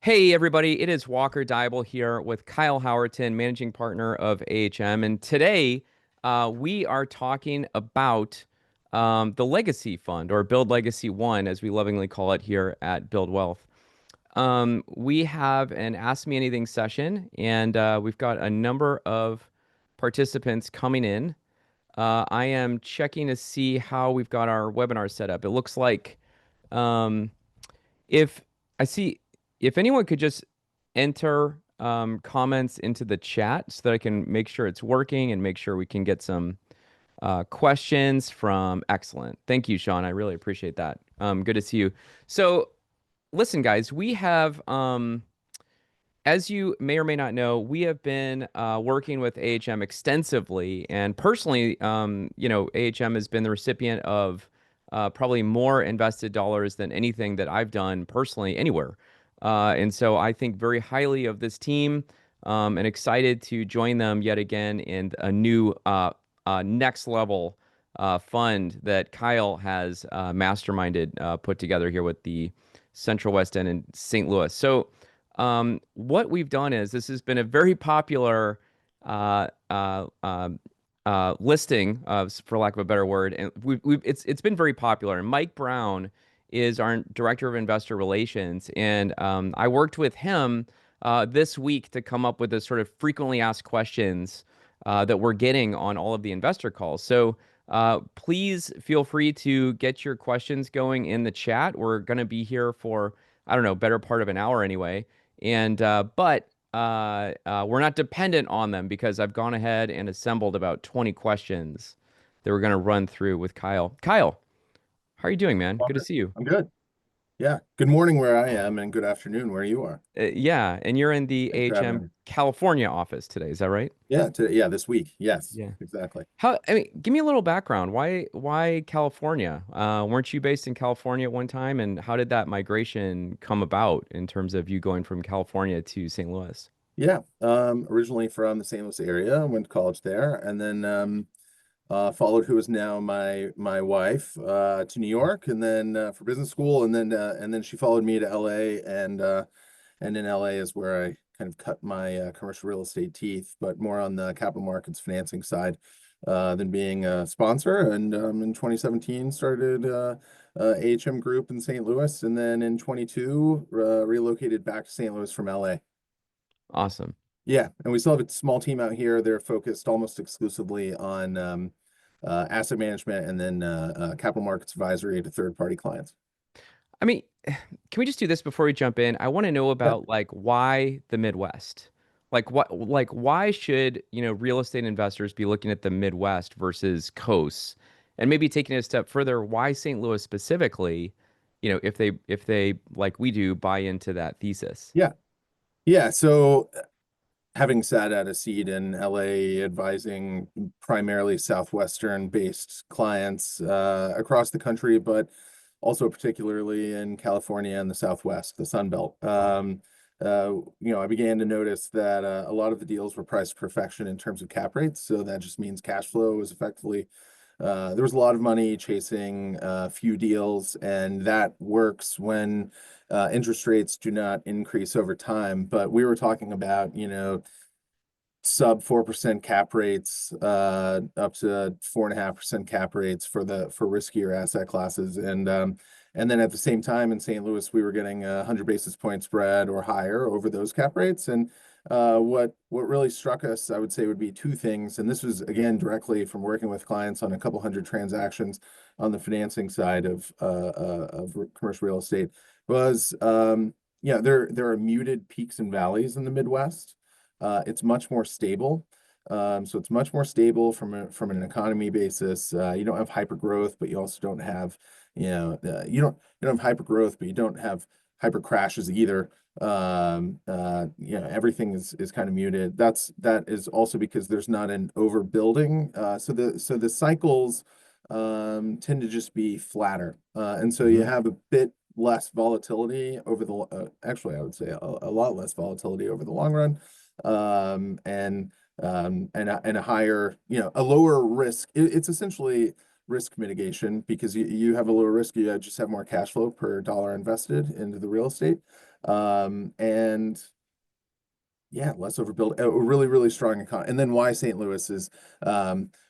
Hey everybody, it is Walker Deibel here with Kyle Howerton, managing partner of AHM, and today we are talking about the Legacy Fund, or Build Legacy One, as we lovingly call it here at Build Wealth. We have an Ask Me Anything session, and we've got a number of participants coming in. I am checking to see how we've got our webinar set up. It looks like um, if I see, if anyone could just enter comments into the chat so that I can make sure it's working and make sure we can get some questions from. Excellent. Thank you, Sean. I really appreciate that. Good to see you. So, listen, guys, we have, as you may or may not know, we have been working with AHM extensively, and personally, AHM has been the recipient of probably more invested dollars than anything that I've done personally anywhere. And so I think very highly of this team, and excited to join them yet again in a new next level fund that Kyle has masterminded, put together here with the Central West End in St. Louis. So what we've done is this has been a very popular uh, uh, um, listing, for lack of a better word, and it's been very popular. And Mike Brown is our director of investor relations, and I worked with him this week to come up with the sort of frequently asked questions that we're getting on all of the investor calls. So please feel free to get your questions going in the chat. We're going to be here for, I don't know, better part of an hour anyway. And but we're not dependent on them because I've gone ahead and assembled about 20 questions that we're going to run through with Kyle. Kyle, how are you doing, man? Good to Walker. see you. I'm good. Yeah. Good morning where I am and good afternoon where you are. Yeah, and you're in the Thanks for having AHM me. California office today, is that right? Yeah, this week. Yes, Yeah. exactly. I mean, give me a little background. Why California? Weren't you based in California at one time, and how did that migration come about in terms of you going from California to St. Louis? Yeah. Originally from the St. Louis area, went to college there, and then followed who is now my wife to New York, and then for business school, and then she followed me to LA, and in LA is where I kind of cut my commercial real estate teeth, but more on the capital markets financing side than being a sponsor. And in 2017, started AHM Group in St. Louis, and then in 22 relocated back to St. Louis from LA. Awesome. Yeah, and we still have a small team out here. They're focused almost exclusively on asset management and then capital markets advisory to third-party clients. I mean, can we just do this before we jump in? I want to know Yeah. about like why the Midwest? Like why should, real estate investors be looking at the Midwest versus coasts? And maybe taking it a step further, why St. Louis specifically, if they like we do buy into that thesis. Yeah. Yeah. So having sat at a seat in LA advising primarily Southwestern-based clients across the country, but also particularly in California and the Southwest, the Sun Belt. I began to notice that a lot of the deals were priced to perfection in terms of cap rates. So that just means cash flow was effectively there was a lot of money chasing few deals, and that works when interest rates do not increase over time. But we were talking about, sub 4% cap rates, up to 4.5% cap rates for riskier asset classes. And then at the same time in St. Louis, we were getting a 100 basis point spread or higher over those cap rates. And what really struck us, I would say, would be two things. And this was again directly from working with clients on a couple hundred transactions on the financing side of commercial real estate. Was there are muted peaks and valleys in the Midwest. It's much more stable. So it's much more stable from an economy basis. You don't have hyper growth, but you also don't have, you don't have hyper growth, but you don't have hyper crashes either. Everything is kind of muted. That is also because there's not an overbuilding. So the cycles tend to just be flatter. And so you Hmm. have a bit less volatility over actually, I would say a lot less volatility over the long run, and a higher, a lower risk. It's essentially risk mitigation because you have a lower risk, you just have more cash flow per dollar invested into the real estate. And yeah, less overbuild, a really, really strong economy. And then why St. Louis is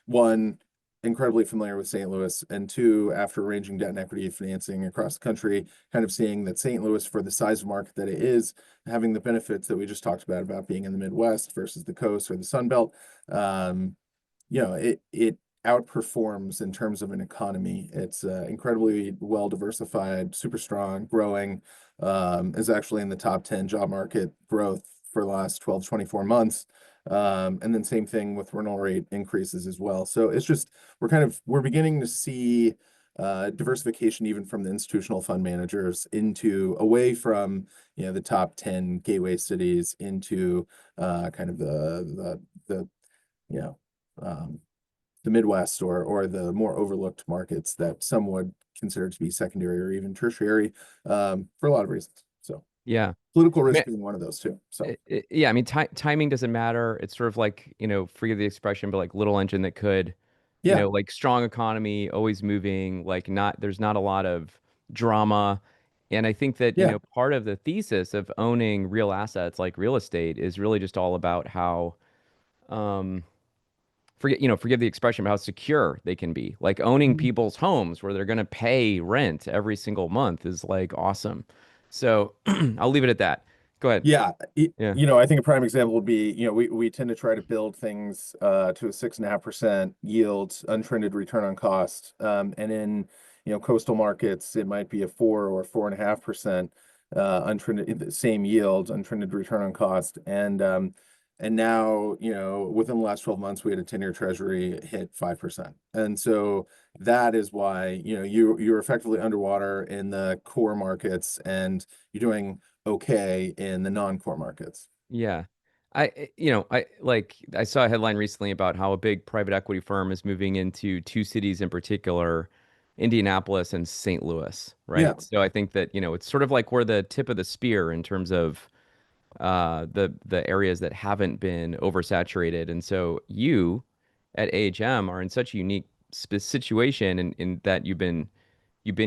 one, incredibly familiar with St. Louis, and two, after arranging debt and equity financing across the country, kind of seeing that St. Louis, for the size of market that it is, having the benefits that we just talked about being in the Midwest versus the coast or the Sun Belt, it outperforms in terms of an economy. It's incredibly well diversified, super strong, growing, is actually in the top 10 job market growth for the last 12 to 24 months. And then same thing with rental rate increases as well. So it's just we're beginning to see diversification even from the institutional fund managers into away from the top 10 gateway cities into kind of the you know um, the Midwest or the more overlooked markets that some would consider to be secondary or even tertiary for a lot of reasons. So Yeah. political I mean, risk being one of those too. So yeah, I mean, timing doesn't matter. It's sort of like, forgive the expression, but like little engine that could, yeah, like strong economy, always moving, like there's not a lot of drama. And I think that, yeah. part of the thesis of owning real assets like real estate is really just all about how, um, forgive the expression, but how secure they can be. Like owning Mhm. people's homes where they're going to pay rent every single month is like awesome. So I'll leave it at that. Go ahead. Yeah, Yeah. I think a prime example would be, we tend to try to build things to a 6.5% yield, untrended return on cost. And in, coastal markets, it might be a 4 or 4.5% untrended, the same yield, untrended return on cost. And now, within the last 12 months, we had a 10-year treasury hit 5%. And so that is why, you're effectively underwater in the core markets and you're doing okay in the non-core markets. Yeah. I saw a headline recently about how a big private equity firm is moving into two cities in particular, Indianapolis and St. Louis, Yeah, right? So I think that, it's sort of like we're the tip of the spear in terms of the areas that haven't been oversaturated. And so you at AHM are in such a unique situation in that you've been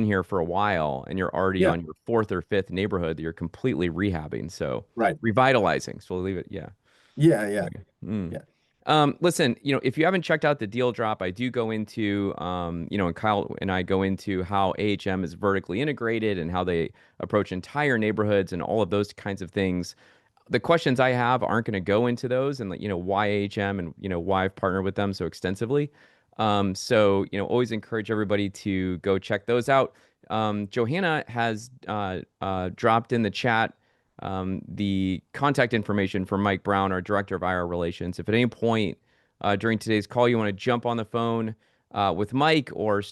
here for a while and you're already yeah, on your fourth or fifth neighborhood that you're completely rehabbing. So right. revitalizing. So we'll leave it. Yeah. Yeah, yeah, Okay. Mm. yeah. Listen, if you haven't checked out the deal drop, I do go into, and Kyle and I go into how AHM is vertically integrated and how they approach entire neighborhoods and all of those kinds of things. The questions I have aren't going to go into those and, why AHM and, why I've partnered with them so extensively. So, always encourage everybody to go check those out. Johanna has dropped in the chat the contact information for Mike Brown, our director of IR relations. If at any point during today's call you want to jump on the phone with Mike or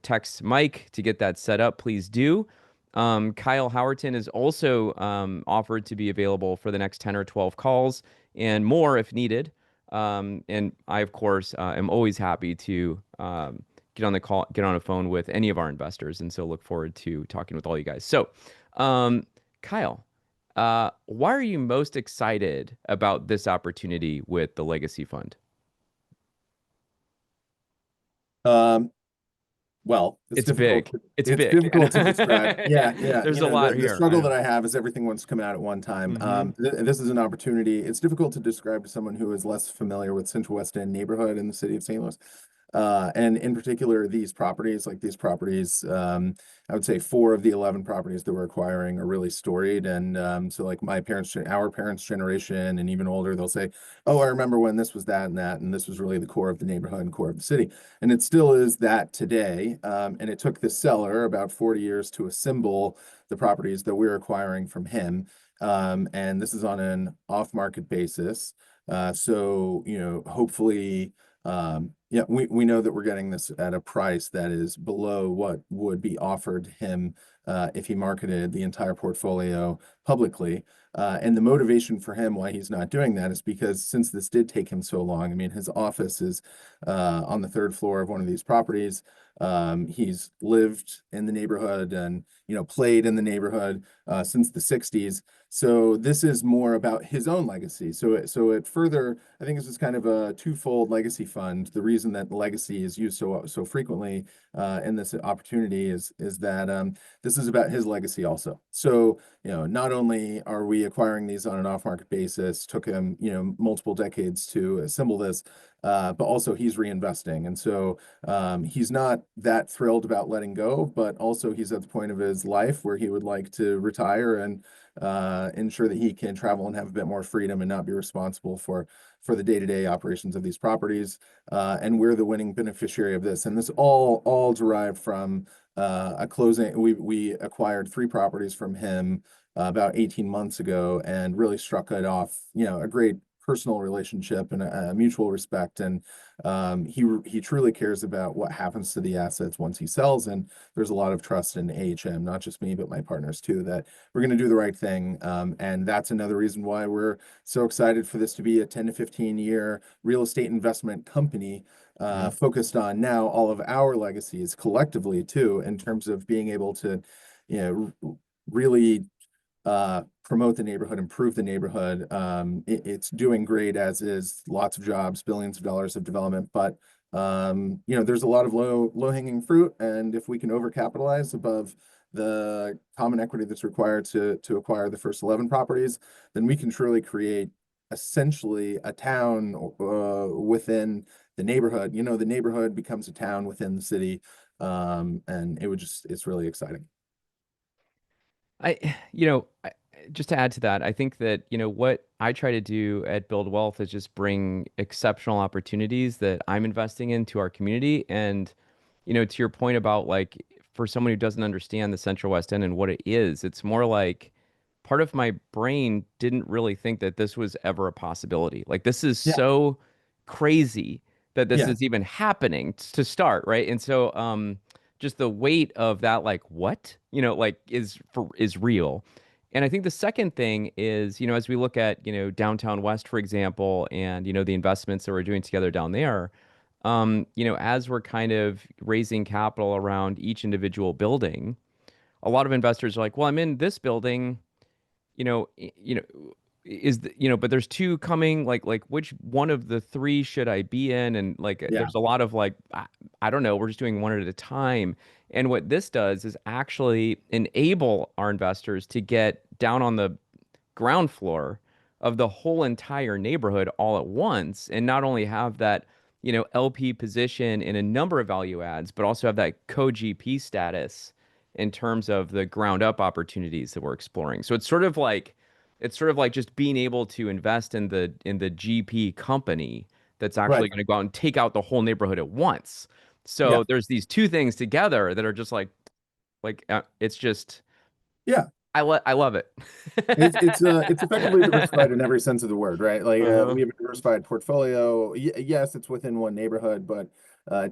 text Mike to get that set up, please do. Kyle Howerton is also offered to be available for the next 10 or 12 calls and more if needed. And I, of course, am always happy to get on a phone with any of our investors. And so look forward to talking with all you guys. So, Kyle, why are you most excited about this opportunity with the Legacy Fund? Um, well, It's big. It's it's big. difficult to describe. Yeah, yeah. There's a lot The here. I struggle that know. I have is everything wants to come out at one time. Hmm. This is an opportunity. It's difficult to describe to someone who is less familiar with Central West End neighborhood in the city of St. Louis. And in particular, these properties, I would say 4 of the 11 properties that we're acquiring are really storied. And so like our parents' generation and even older, they'll say, oh, I remember when this was that, and this was really the core of the neighborhood and core of the city. And it still is that today. And it took the seller about 40 years to assemble the properties that we're acquiring from him. And this is on an off-market basis. So, hopefully, yeah, we know that we're getting this at a price that is below what would be offered him if he marketed the entire portfolio publicly. And the motivation for him why he's not doing that is because since this did take him so long, I mean, his office is on the third floor of one of these properties. He's lived in the neighborhood and played in the neighborhood since the 60s. So this is more about his own legacy. So it further, I think this is kind of a twofold legacy fund. The reason that legacy is used so frequently in this opportunity is that this is about his legacy also. So not only are we acquiring these on an off-market basis, took him multiple decades to assemble this, but also he's reinvesting, and so he's not that thrilled about letting go, but also he's at the point of his life where he would like to retire and ensure that he can travel and have a bit more freedom and not be responsible for the day-to-day operations of these properties. And we're the winning beneficiary of this. And this all derived from a closing. We acquired 3 properties from him about 18 months ago and really struck it off, a great personal relationship and a mutual respect. And he truly cares about what happens to the assets once he sells. And there's a lot of trust in AHM, not just me, but my partners too, that we're going to do the right thing. And that's another reason why we're so excited for this to be a 10 to 15 year real estate investment company focused on now all of our legacies collectively too, in terms of being able to, really promote the neighborhood, improve the neighborhood. It's doing great as is, lots of jobs, billions of dollars of development, but there's a lot of low-hanging fruit, and if we can overcapitalize above the common equity that's required to acquire the first 11 properties, then we can truly create essentially a town within the neighborhood. The neighborhood becomes a town within the city, and it's really exciting. Just to add to that, I think that, what I try to do at Build Wealth is just bring exceptional opportunities that I'm investing into our community. And, to your point about like, for someone who doesn't understand the Central West End and what it is, it's more like part of my brain didn't really think that this was ever a possibility. Like, this is Yeah, so crazy that this yeah, is even happening to start, right? And so, just the weight of that, like, what, like, is real. And I think the second thing is, as we look at, downtown West, for example, and, the investments that we're doing together down there, as we're kind of raising capital around each individual building, a lot of investors are like, well, I'm in this building, you know, but there's two coming, like which one of the three should I be in? And like, yeah. there's a lot of like, I don't know, we're just doing one at a time. And what this does is actually enable our investors to get down on the ground floor of the whole entire neighborhood all at once, and not only have that, LP position in a number of value adds, but also have that co-GP status in terms of the ground up opportunities that we're exploring. So it's sort of like just being able to invest in the GP company that's actually Right. going to go out and take out the whole neighborhood at once. Yeah. So there's these two things together that are just it's just Yeah. I love it. It's effectively diversified in every sense of the word, right? Like Uh-huh. we have a diversified portfolio. Yes, it's within one neighborhood, but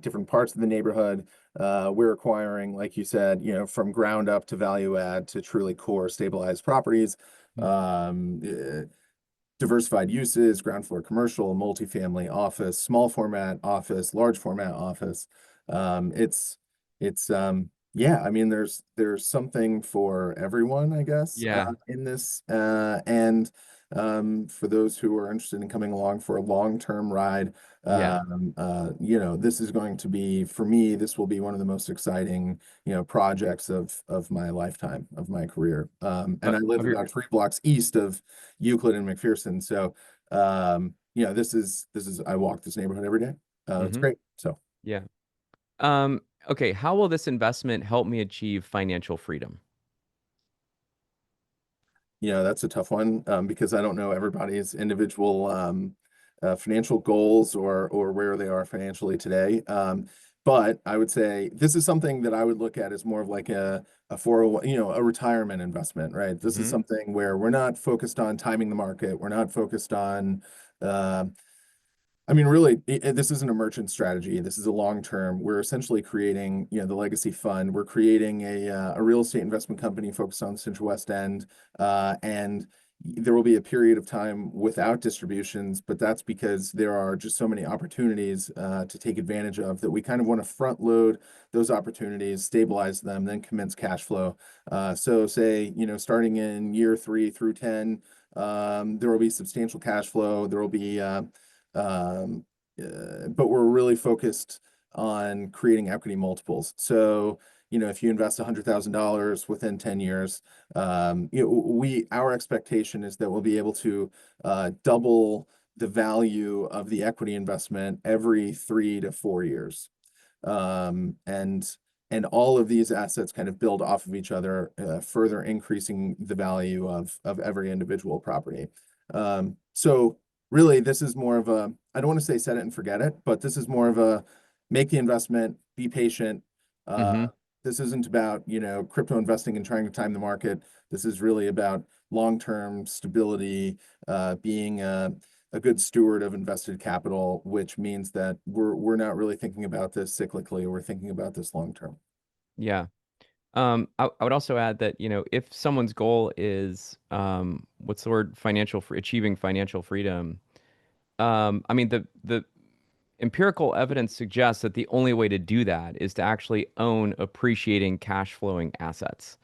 different parts of the neighborhood. We're acquiring, like you said, from ground up to value add to truly core stabilized properties. Um, uh, Diversified uses, ground floor commercial, multifamily office, small format office, large format office. Um, it's it's yeah, I mean there's something for everyone, I guess, Yeah, in this. And for those who are interested in coming along for a long-term ride, yeah. this is going to be, for me, this will be one of the most exciting, projects of my lifetime, of my career. And I live Of your about 3 blocks east of Euclid and McPherson. So, this is I walk this neighborhood every day. It's hmm great. So, Yeah. Um, okay, how will this investment help me achieve financial freedom? that's a tough one because I don't know everybody's individual financial goals or where they are financially today. But I would say this is something that I would look at as more of like a 401, a retirement investment, right? This is hmm something where we're not focused on timing the market. We're not focused on uh, I mean, really, this isn't a merchant strategy. This is a long term. We're essentially creating, the legacy fund. We're creating a real estate investment company focused on the Central West End, and there will be a period of time without distributions, but that's because there are just so many opportunities to take advantage of that we kind of want to front load those opportunities, stabilize them, then commence cash flow. So say, starting in year 3 through 10, there will be substantial cash flow. There will be um, but we're really focused on creating equity multiples. So, if you invest $100,000 within 10 years, our expectation is that we'll be able to double the value of the equity investment every 3 to 4 years. And all of these assets kind of build off of each other, further increasing the value of every individual property. So really, this is more of a, I don't want to say set it and forget it, but this is more of a make the investment, be patient. Mm-hmm. This isn't about, crypto investing and trying to time the market. This is really about long-term stability, being a good steward of invested capital, which means that we're not really thinking about this cyclically. We're thinking about this long term. Yeah. I would also add that, if someone's goal is, what's the word, achieving financial freedom, I mean, the empirical evidence suggests that the only way to do that is to actually own appreciating cash flowing assets.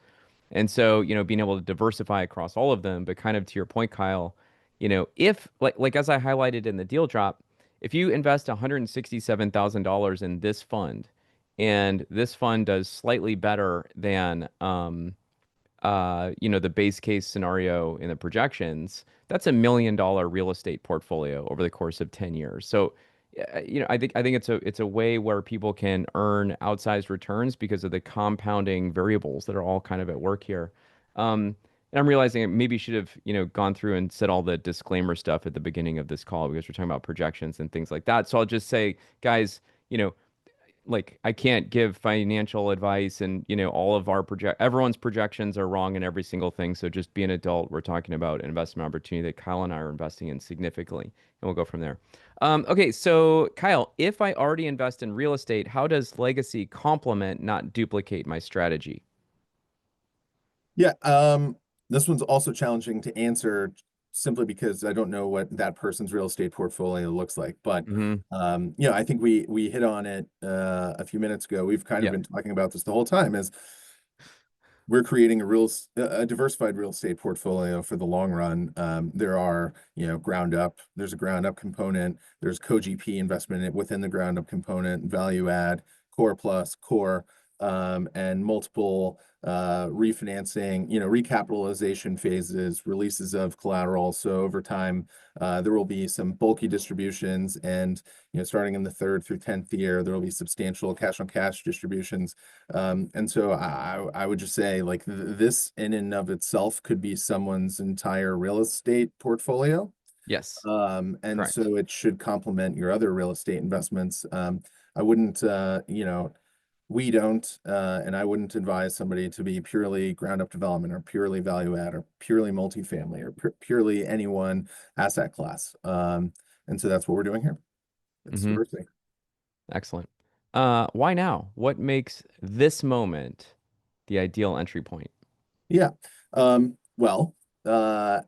And so, being able to diversify across all of them, but kind of to your point, Kyle, if like as I highlighted in the deal drop, if you invest $167,000 in this fund and this fund does slightly better than the base case scenario in the projections, that's $1 million real estate portfolio over the course of 10 years. So, I think it's a way where people can earn outsized returns because of the compounding variables that are all kind of at work here. And I'm realizing I maybe should have, gone through and said all the disclaimer stuff at the beginning of this call because we're talking about projections and things like that. So I'll just say, guys, like I can't give financial advice and all of everyone's projections are wrong in every single thing. So just be an adult. We're talking about an investment opportunity that Kyle and I are investing in significantly, and we'll go from there. Okay, so Kyle, if I already invest in real estate, how does legacy complement, not duplicate my strategy? Yeah, this one's also challenging to answer simply because I don't know what that person's real estate portfolio looks like. But Hmm. I think we hit on it a few minutes ago. We've kind of Yeah. been talking about this the whole time, is we're creating a diversified real estate portfolio for the long run. There are, there's a ground up component, there's co-GP investment within the ground up component, value add, core plus, core, and multiple refinancing, recapitalization phases, releases of collateral. So over time, there will be some bulky distributions, and starting in the third through 10th year, there will be substantial cash on cash distributions. And so I would just say, like, this in and of itself could be someone's entire real estate portfolio. Yes. And Correct. so it should complement your other real estate investments. I wouldn't, we don't, and I wouldn't advise somebody to be purely ground up development or purely value add or purely multifamily or purely any one asset class. And so that's what we're doing here. It's Hmm. diversity. Excellent. Why now? What makes this moment the ideal entry point? Yeah. Well,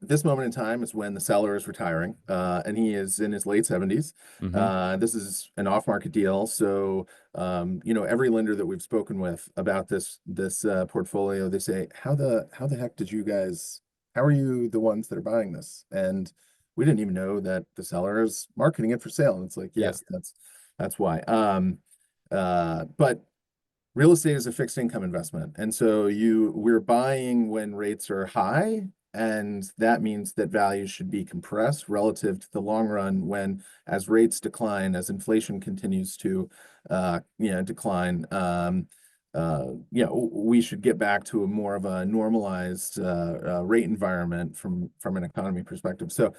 this moment in time is when the seller is retiring, and he is in his late 70s. Hmm. This is an off-market deal, so every lender that we've spoken with about this portfolio, they say, how the heck did you guys? How are you the ones that are buying this? And we didn't even know that the seller is marketing it for sale. And it's like, Yeah. yes, that's why. But real estate is a fixed income investment. And so we're buying when rates are high, and that means that values should be compressed relative to the long run when as rates decline, as inflation continues to decline. We should get back to a more of a normalized rate environment from an economy perspective. So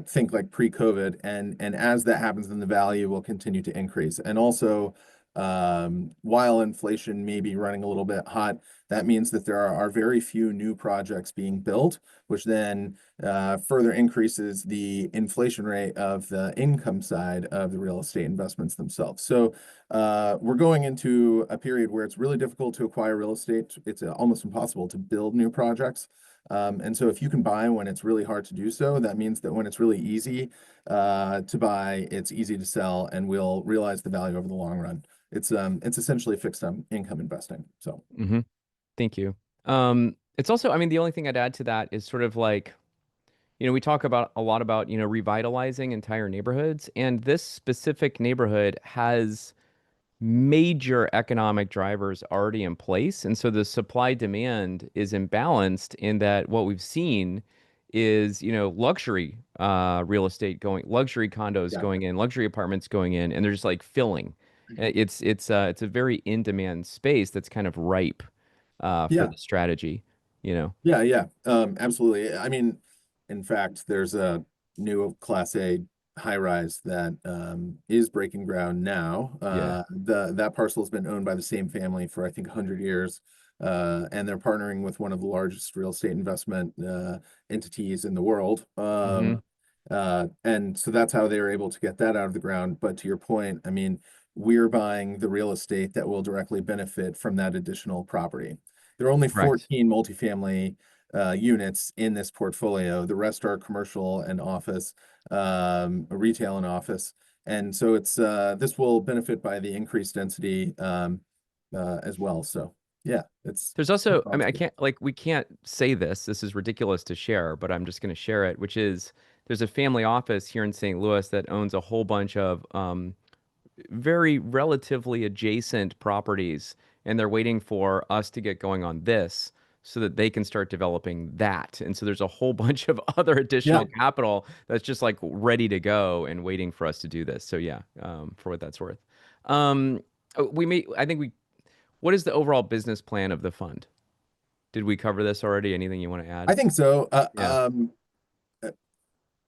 think like pre-COVID, and as that happens, then the value will continue to increase. And also While inflation may be running a little bit hot, that means that there are very few new projects being built, which then further increases the inflation rate of the income side of the real estate investments themselves. So we're going into a period where it's really difficult to acquire real estate. It's almost impossible to build new projects. And so if you can buy when it's really hard to do so, that means that when it's really easy to buy, it's easy to sell, and we'll realize the value over the long run. It's essentially fixed income investing. So Hmm. Thank you. It's also, I mean, the only thing I'd add to that is sort of like, we talk about a lot about, revitalizing entire neighborhoods, and this specific neighborhood has major economic drivers already in place. And so the supply demand is imbalanced in that what we've seen is, luxury real estate going, luxury condos yeah, going in, luxury apartments going in, and they're just like filling. It's a very in-demand space that's kind of ripe for yeah, the strategy, you know. yeah. Absolutely. I mean, in fact, there's a new Class A high rise that is breaking ground now. Yeah. That parcel has been owned by the same family for I think 100 years. And they're partnering with one of the largest real estate investment entities in the world. Hmm. And so that's how they were able to get that out of the ground. But to your point, I mean, we're buying the real estate that will directly benefit from that additional property. There are only Right. 14 multifamily units in this portfolio. The rest are commercial and office, retail and office. And so this will benefit by the increased density as well. So yeah, it's There's also, I mean, I positive. can't, like, we can't say this. This is ridiculous to share, but I'm just going to share it, which is there's a family office here in St. Louis that owns a whole bunch of very relatively adjacent properties, and they're waiting for us to get going on this so that they can start developing that. And so there's a whole bunch of other Yeah, additional capital that's just like ready to go and waiting for us to do this. So yeah, for what that's worth. I think what is the overall business plan of the fund? Did we cover this already? Anything you want to add? I think so. Yeah.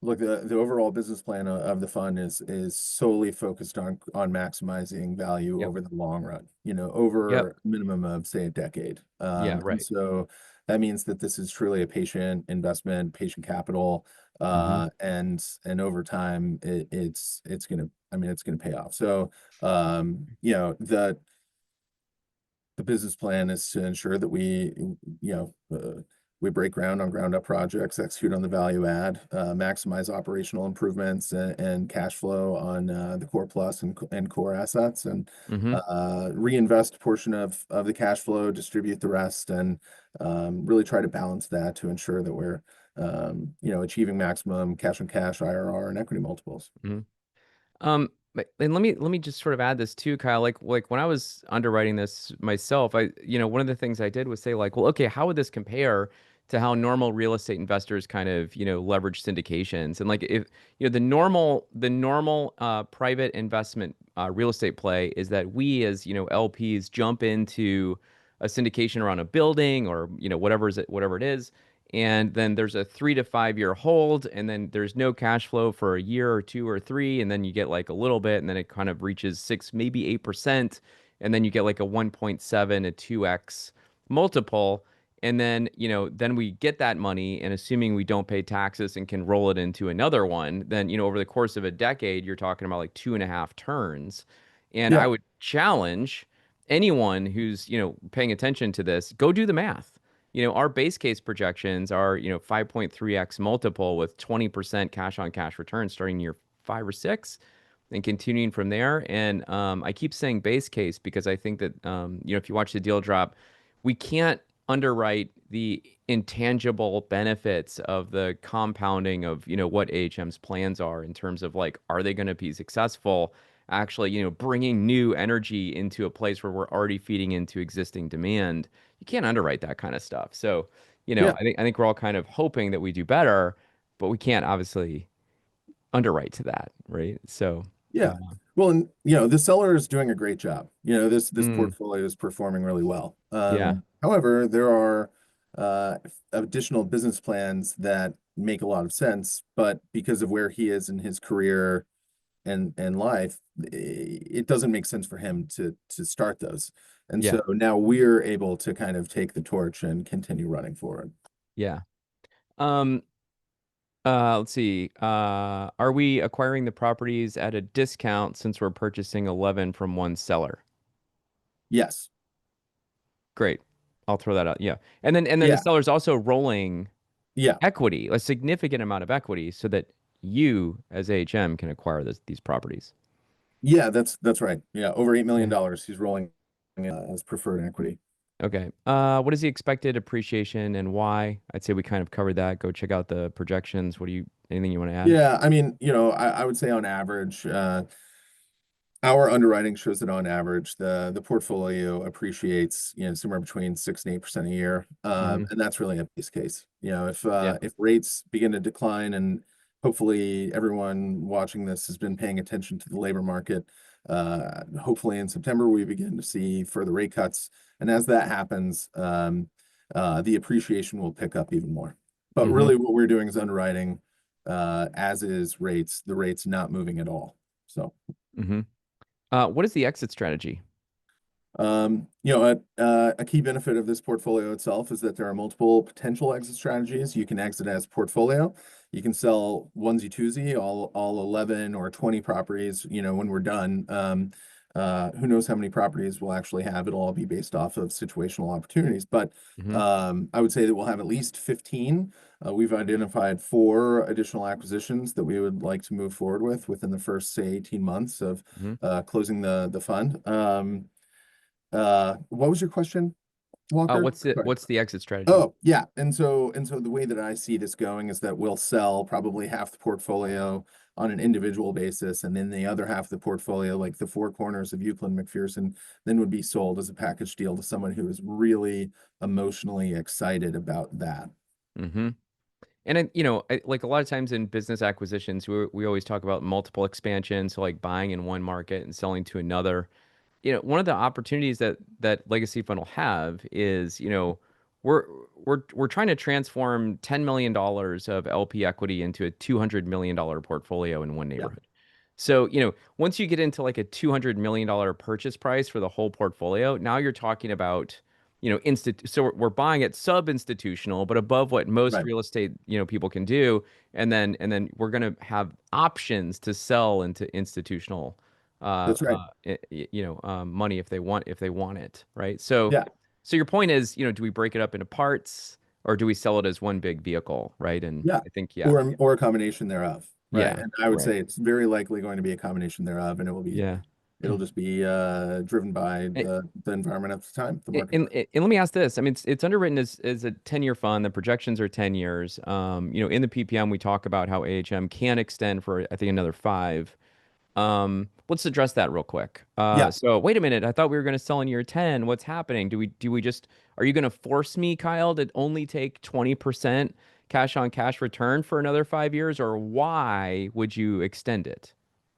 Look, the overall business plan of the fund is solely focused on maximizing value Yep. over the long run, Yep. over a minimum of say a decade. Yeah. And Right. so that means that this is truly a patient investment, patient capital, Hmm. and over time it's gonna, I mean, it's gonna pay off. So the business plan is to ensure that we break ground on ground up projects, execute on the value add, maximize operational improvements and cash flow on the core plus and core assets, and Hmm. reinvest a portion of the cash flow, distribute the rest, and really try to balance that to ensure that we're achieving maximum cash on cash IRR and equity multiples. Hmm. And let me just sort of add this too, Kyle. Like when I was underwriting this myself, one of the things I did was say like, well, okay, how would this compare to how normal real estate investors kind of, leverage syndications? And like if, the normal private investment real estate play is that we as, LPs jump into a syndication around a building or, whatever it is, and then there's a 3 to 5 year hold, and then there's no cash flow for a year or two or three, and then you get like a little bit, and then it kind of reaches 6, maybe 8%, and then you get like a 1.7, a 2x multiple, and then then we get that money, and assuming we don't pay taxes and can roll it into another one, then over the course of a decade, you're talking about like 2.5 turns, and I Yeah, would challenge anyone who's paying attention to this, go do the math. Our base case projections are, 5.3x multiple with 20% cash on cash return starting year 5 or 6 and continuing from there. And I keep saying base case because I think that, if you watch the deal drop, we can't underwrite the intangible benefits of the compounding of, what AHM's plans are in terms of like, are they going to be successful? Actually, bringing new energy into a place where we're already feeding into existing demand. You can't underwrite that kind of stuff. So, yeah. I think we're all kind of hoping that we do better, but we can't obviously underwrite to that, right? So, Yeah. Well, and the seller is doing a great job. This mm, portfolio is performing really well. yeah, However, there are additional business plans that make a lot of sense, but because of where he is in his career, and life, it doesn't make sense for him to start those. And Yeah. so now we're able to kind of take the torch and continue running forward. Yeah. Um, let's see. Are we acquiring the properties at a discount since we're purchasing 11 from one seller? Yes. Great. I'll throw that out. Yeah. And then the Yeah. seller's also rolling Yeah. equity, a significant amount of equity, so that you as AHM can acquire these properties. Yeah, that's right. Yeah, over $8 million Yeah. dollars he's rolling as preferred equity. Okay. What is the expected appreciation and why? I'd say we kind of covered that. Go check out the projections. Anything you want to add? Yeah, I mean, I would say on average, our underwriting shows that on average, the portfolio appreciates, somewhere between 6 and 8% a year. Hmm. And that's really a base case. Yeah. If rates begin to decline, and hopefully everyone watching this has been paying attention to the labor market, hopefully in September we begin to see further rate cuts. And as that happens, the appreciation will pick up even more. But Hmm. really what we're doing is underwriting, as is rates, the rates not moving at all. So. Hmm. What is the exit strategy? A key benefit of this portfolio itself is that there are multiple potential exit strategies. You can exit as portfolio. You can sell onesie twosie, all 11 or 20 properties, when we're done. Who knows how many properties we'll actually have. It'll all be based off of situational opportunities. But Hmm. I would say that we'll have at least 15. We've identified 4 additional acquisitions that we would like to move forward with within the first, say, 18 months of Hmm. closing the fund. What was your question, Walker? Sorry. What's the exit strategy? Oh, yeah. And so the way that I see this going is that we'll sell probably half the portfolio on an individual basis, and then the other half of the portfolio, like the Four Corners of Euclid McPherson, then would be sold as a package deal to someone who is really emotionally excited about that. Hmm. And like a lot of times in business acquisitions, we always talk about multiple expansion, so like buying in one market and selling to another. One of the opportunities that Legacy Fund will have is, we're we're trying to transform $10 million of LP equity into a $200 million portfolio in one Yeah, neighborhood. So, once you get into like a $200 million purchase price for the whole portfolio, now you're talking about, so we're buying it sub-institutional, but above what most right. real estate, people can do. And then we're going to have options to sell into institutional That's right. money if they want it, right? So Yeah, so your point is, do we break it up into parts or do we sell it as one big vehicle, right? And yeah. I think, yeah, Or a combination thereof, right? yeah, And I would right, say it's very likely going to be a combination thereof, and yeah. it'll just be driven by the environment at the time, the market. And let me ask this. I mean, it's underwritten as a 10-year fund. The projections are 10 years. In the PPM, we talk about how AHM can extend for, I think, another 5. Let's address that real quick. Yeah. So wait a minute. I thought we were going to sell in year 10. What's happening? Are you going to force me, Kyle, to only take 20% cash on cash return for another 5 years, or why would you extend it?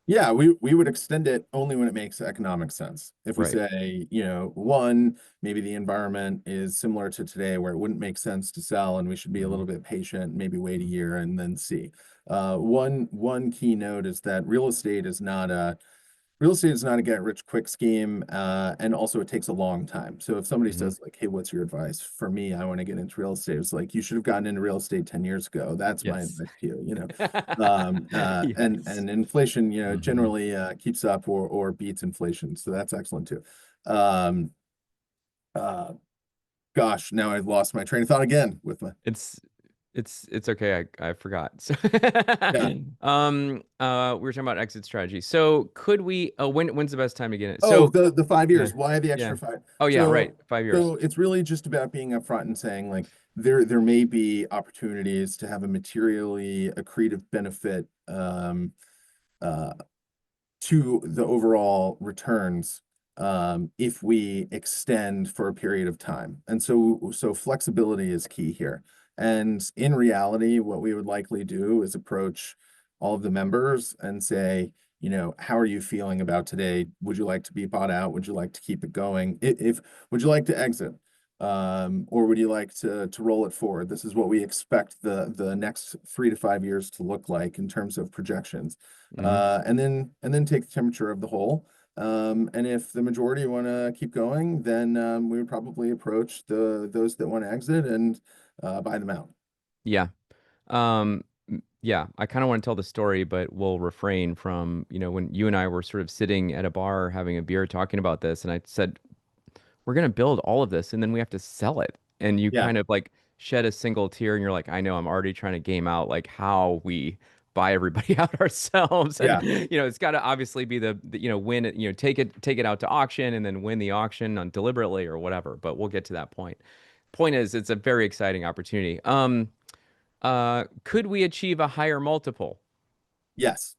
Yeah, we would extend it only when it makes economic sense. If we Right. say, one, maybe the environment is similar to today where it wouldn't make sense to sell and we should be a Hmm. little bit patient, maybe wait a year and then see. One key note is that real estate is not a get rich quick scheme, and also it takes a long time. So if somebody Hmm. says like, "Hey, what's your advice for me? I want to get into real estate." It's like you should have gotten into real estate 10 years ago. That's my Yes. advice to you. And Yes. inflation, Hmm. generally keeps up or beats inflation, so that's excellent too. Um, uh, Gosh, now I've lost my train of thought again with my It's it's okay. I forgot. So, yeah. we were talking about exit strategy. So could we? Oh, when's the best time to get it? Oh, So the five yeah, years. Why the yeah. extra five? Oh yeah, right. So 5 years. so it's really just about being upfront and saying like there may be opportunities to have a materially accretive benefit, uh, to the overall returns, if we extend for a period of time. And so flexibility is key here. And in reality, what we would likely do is approach all of the members and say, how are you feeling about today? Would you like to be bought out? Would you like to keep it going? If would you like to exit? Or would you like to roll it forward? This is what we expect the next 3 to 5 years to look like in terms of projections. Hmm. And then take the temperature of the whole. And if the majority want to keep going, then we would probably approach those that want to exit and buy them out. Yeah. Yeah, I kind of want to tell the story, but we'll refrain from, when you and I were sort of sitting at a bar having a beer talking about this, and I said, we're going to build all of this and then we have to sell it. And you Yeah, kind of like shed a single tear and you're like, I know I'm already trying to game out like how we buy everybody out ourselves. And yeah, it's got to obviously be win it, take it out to auction and then win the auction on deliberately or whatever. But we'll get to that point. Point is, it's a very exciting opportunity. Could we achieve a higher multiple? yes.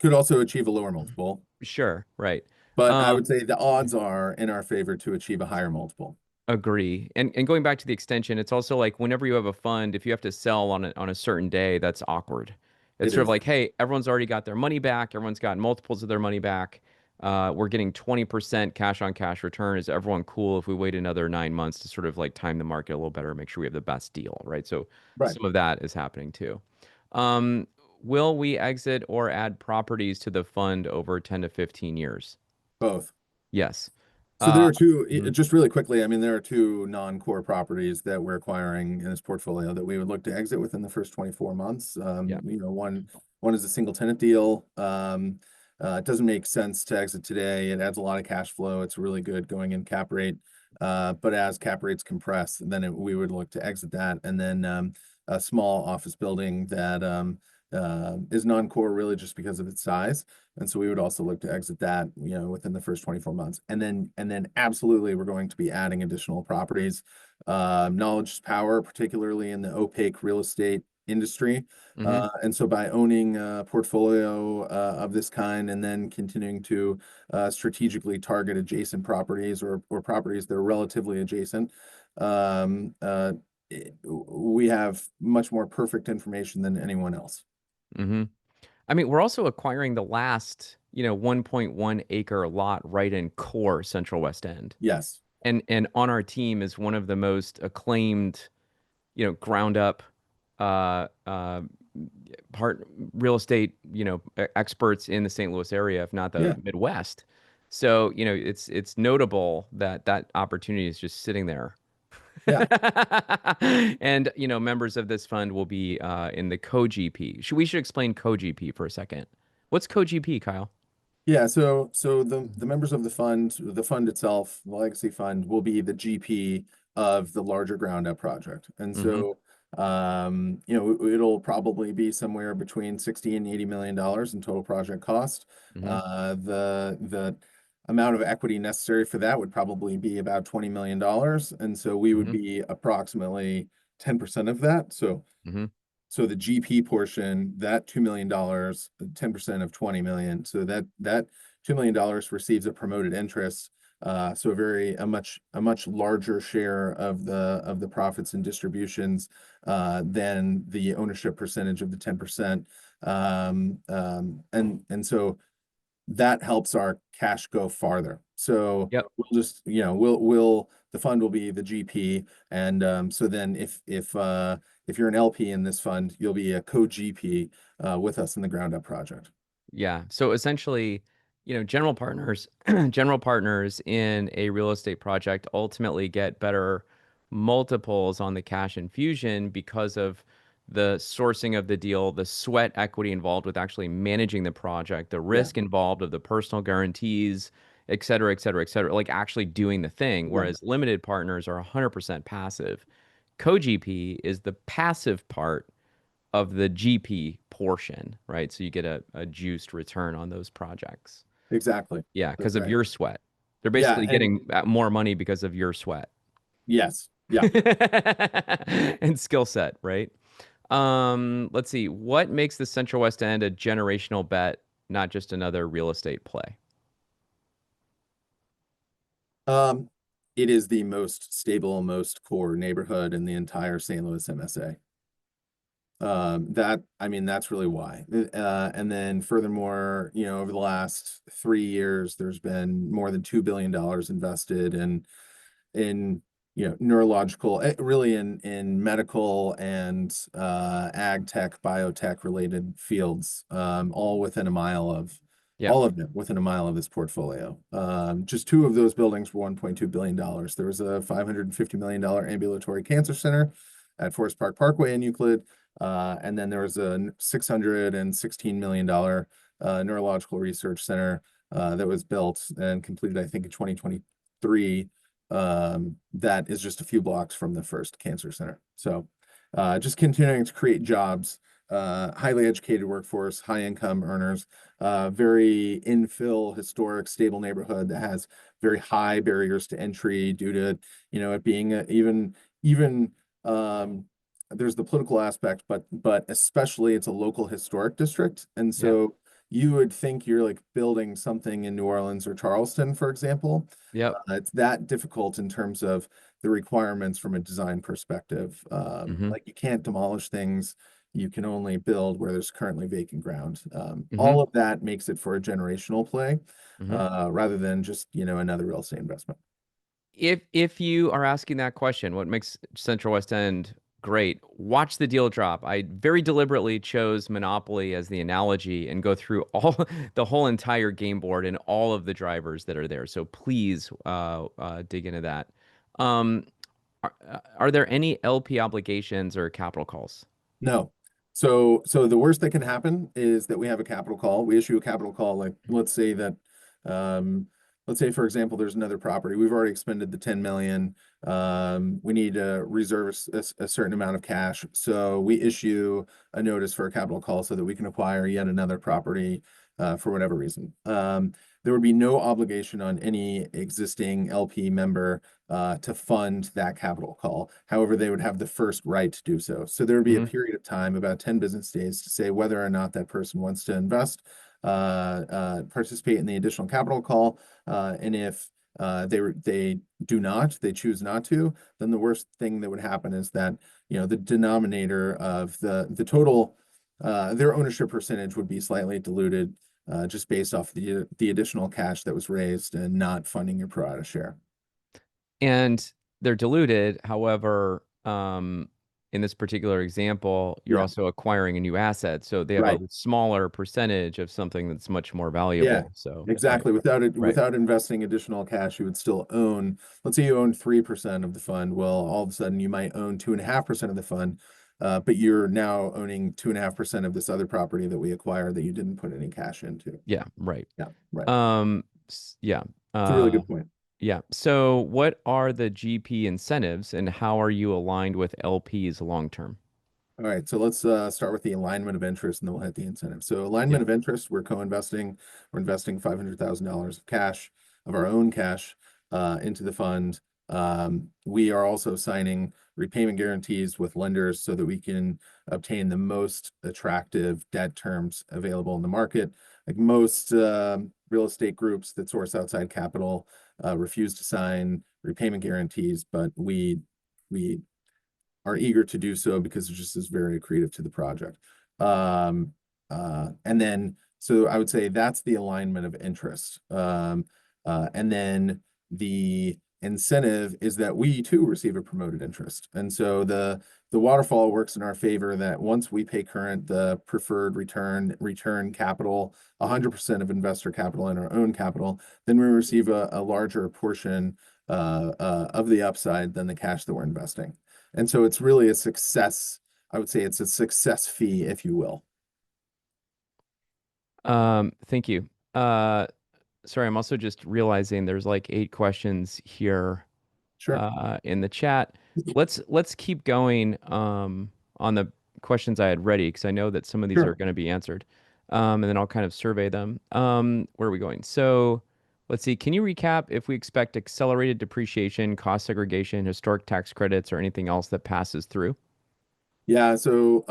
Could also achieve a lower multiple, Sure, right. but I Um, would say the odds are in our favor to achieve a higher multiple. Agree. And going back to the extension, it's also like whenever you have a fund, if you have to sell on a certain day, that's awkward. It's It sort of is. like, hey, everyone's already got their money back. Everyone's got multiples of their money back. We're getting 20% cash on cash return. Is everyone cool if we wait another 9 months to sort of like time the market a little better, make sure we have the best deal, right? So Right. some of that is happening too. Um, will we exit or add properties to the fund over 10 to 15 years? Both. Yes. So there Uh, are two, mhm. just really quickly, I mean, there are two non-core properties that we're acquiring in this portfolio that we would look to exit within the first 24 months. Yeah. One is a single tenant deal. It doesn't make sense to exit today. It adds a lot of cash flow. It's really good going in cap rate. But as cap rates compress, then we would look to exit that. And then a small office building that is non-core really just because of its size. And so we would also look to exit that, within the first 24 months. And then absolutely we're going to be adding additional properties. Knowledge is power, particularly in the opaque real estate industry. Hmm. And so by owning a portfolio of this kind and then continuing to strategically target adjacent properties or properties that are relatively adjacent, um, uh, we have much more perfect information than anyone else. Hmm. I mean, we're also acquiring the last, 1.1 acre lot right in core Central West End. Yes. And on our team is one of the most acclaimed, ground up uh uh part real estate, experts in the St. Louis area, if not the Yeah. Midwest. So, it's notable that that opportunity is just sitting there. Yeah. And, members of this fund will be in the co-GP. We should explain co-GP for a second. What's co-GP, Kyle? Yeah, so the members of the fund itself, the legacy fund, will be the GP of the larger ground up project. And Mm-hmm. so it'll probably be somewhere between 60 and $80 million in total project cost. Mm-hmm. The amount of equity necessary for that would probably be about $20 million. And so we would Mm-hmm. be approximately 10% of that. So Mm-hmm. so the GP portion, that $2 million, 10% of 20 million. So that $2 million receives a promoted interest. So a much larger share of the profits and distributions than the ownership percentage of the 10%. And so that helps our cash go farther. So Yep. we'll just, we'll the fund will be the GP. And so then if you're an LP in this fund, you'll be a co-GP with us in the ground up project. Yeah. So essentially, general partners, general partners in a real estate project ultimately get better multiples on the cash infusion because of the sourcing of the deal, the sweat equity involved with actually managing the project, the Yeah, risk involved of the personal guarantees, et cetera, et cetera, et cetera, like actually doing the thing. right. Whereas limited partners are 100% passive. Co-GP is the passive part of the GP portion, right? So you get a juiced return on those projects. Exactly. Yeah, That's because of right. your sweat. They're Yeah, basically and getting more money because of your sweat yes. Yeah. and skill set, right? Let's see. What makes the Central West End a generational bet, not just another real estate play? Um, it is the most stable, most core neighborhood in the entire St. Louis MSA. I mean, that's really why. And then furthermore, over the last 3 years, there's been more than $2 billion invested in neurological, really in medical and ag tech, biotech related fields, Yeah. all of them within a mile of this portfolio. Just two of those buildings were $1.2 billion. There was a $550 million ambulatory cancer center at Forest Park Parkway in Euclid. And then there was a $616 million neurological research center that was built and completed, I think, in 2023. That is just a few blocks from the first cancer center. So just continuing to create jobs, highly educated workforce, high income earners, very infill, historic, stable neighborhood that has very high barriers to entry due to, it being even there's the political aspect, but especially it's a local historic district. And Yeah. so you would think you're like building something in New Orleans or Charleston, for example. Yep. It's that difficult in terms of the requirements from a design perspective. Mm-hmm. Like you can't demolish things. You can only build where there's currently vacant ground. Mm-hmm. All of that makes it for a generational play, Mm-hmm. rather than just, another real estate investment. If you are asking that question, what makes Central West End great? Watch the deal drop. I very deliberately chose Monopoly as the analogy and go through all the whole entire game board and all of the drivers that are there. So please dig into that. Um, are there any LP obligations or capital calls? No. So the worst that can happen is that we have a capital call. We issue a capital call, like um, let's say, for example, there's another property. We've already expended the 10 million. We need to reserve a certain amount of cash. So we issue a notice for a capital call so that we can acquire yet another property, for whatever reason. There would be no obligation on any existing LP member to fund that capital call. However, they would have the first right to do so. So there would be a Hmm. period of time, about 10 business days, to say whether or not that person wants to invest, participate in the additional capital call. And if they do not, they choose not to, then the worst thing that would happen is that, the denominator of the total, their ownership percentage would be slightly diluted, just based off the additional cash that was raised and not funding your pro rata share. And they're diluted. However, in this particular example, you're Yeah, also acquiring a new asset. So they have a right. smaller percentage of something that's much more Yeah, valuable. So, exactly. Without it, right. without investing additional cash, you would still own, let's say you own 3% of the fund. Well, all of a sudden you might own 2.5% of the fund, but you're now owning 2.5% of this other property that we acquired that you didn't put any cash into. Yeah, right. Yeah, right. Yeah. It's a really Uh, good point. yeah. So what are the GP incentives and how are you aligned with LPs long term? All right, so let's start with the alignment of interest, and then we'll hit the incentive. So Yeah. alignment of interest, we're co-investing. We're investing $500,000 of cash, of our own cash, into the fund. We are also signing repayment guarantees with lenders so that we can obtain the most attractive debt terms available in the market. Like most real estate groups that source outside capital refuse to sign repayment guarantees, but we are eager to do so because it just is very accretive to the project. Um, and then, so I would say that's the alignment of interest. And then the incentive is that we too receive a promoted interest. And so the waterfall works in our favor that once we pay current, the preferred return capital, 100% of investor capital and our own capital, then we receive a larger portion of the upside than the cash that we're investing. And so it's really a success. I would say it's a success fee, if you will. Thank you. Sorry, I'm also just realizing there's like 8 questions here Sure. in the chat. Let's keep going on the questions I had ready because I know that some of these are Sure. going to be answered. And then I'll kind of survey them. Where are we going? So let's see. Can you recap if we expect accelerated depreciation, cost segregation, historic tax credits, or anything else that passes through? Yeah, so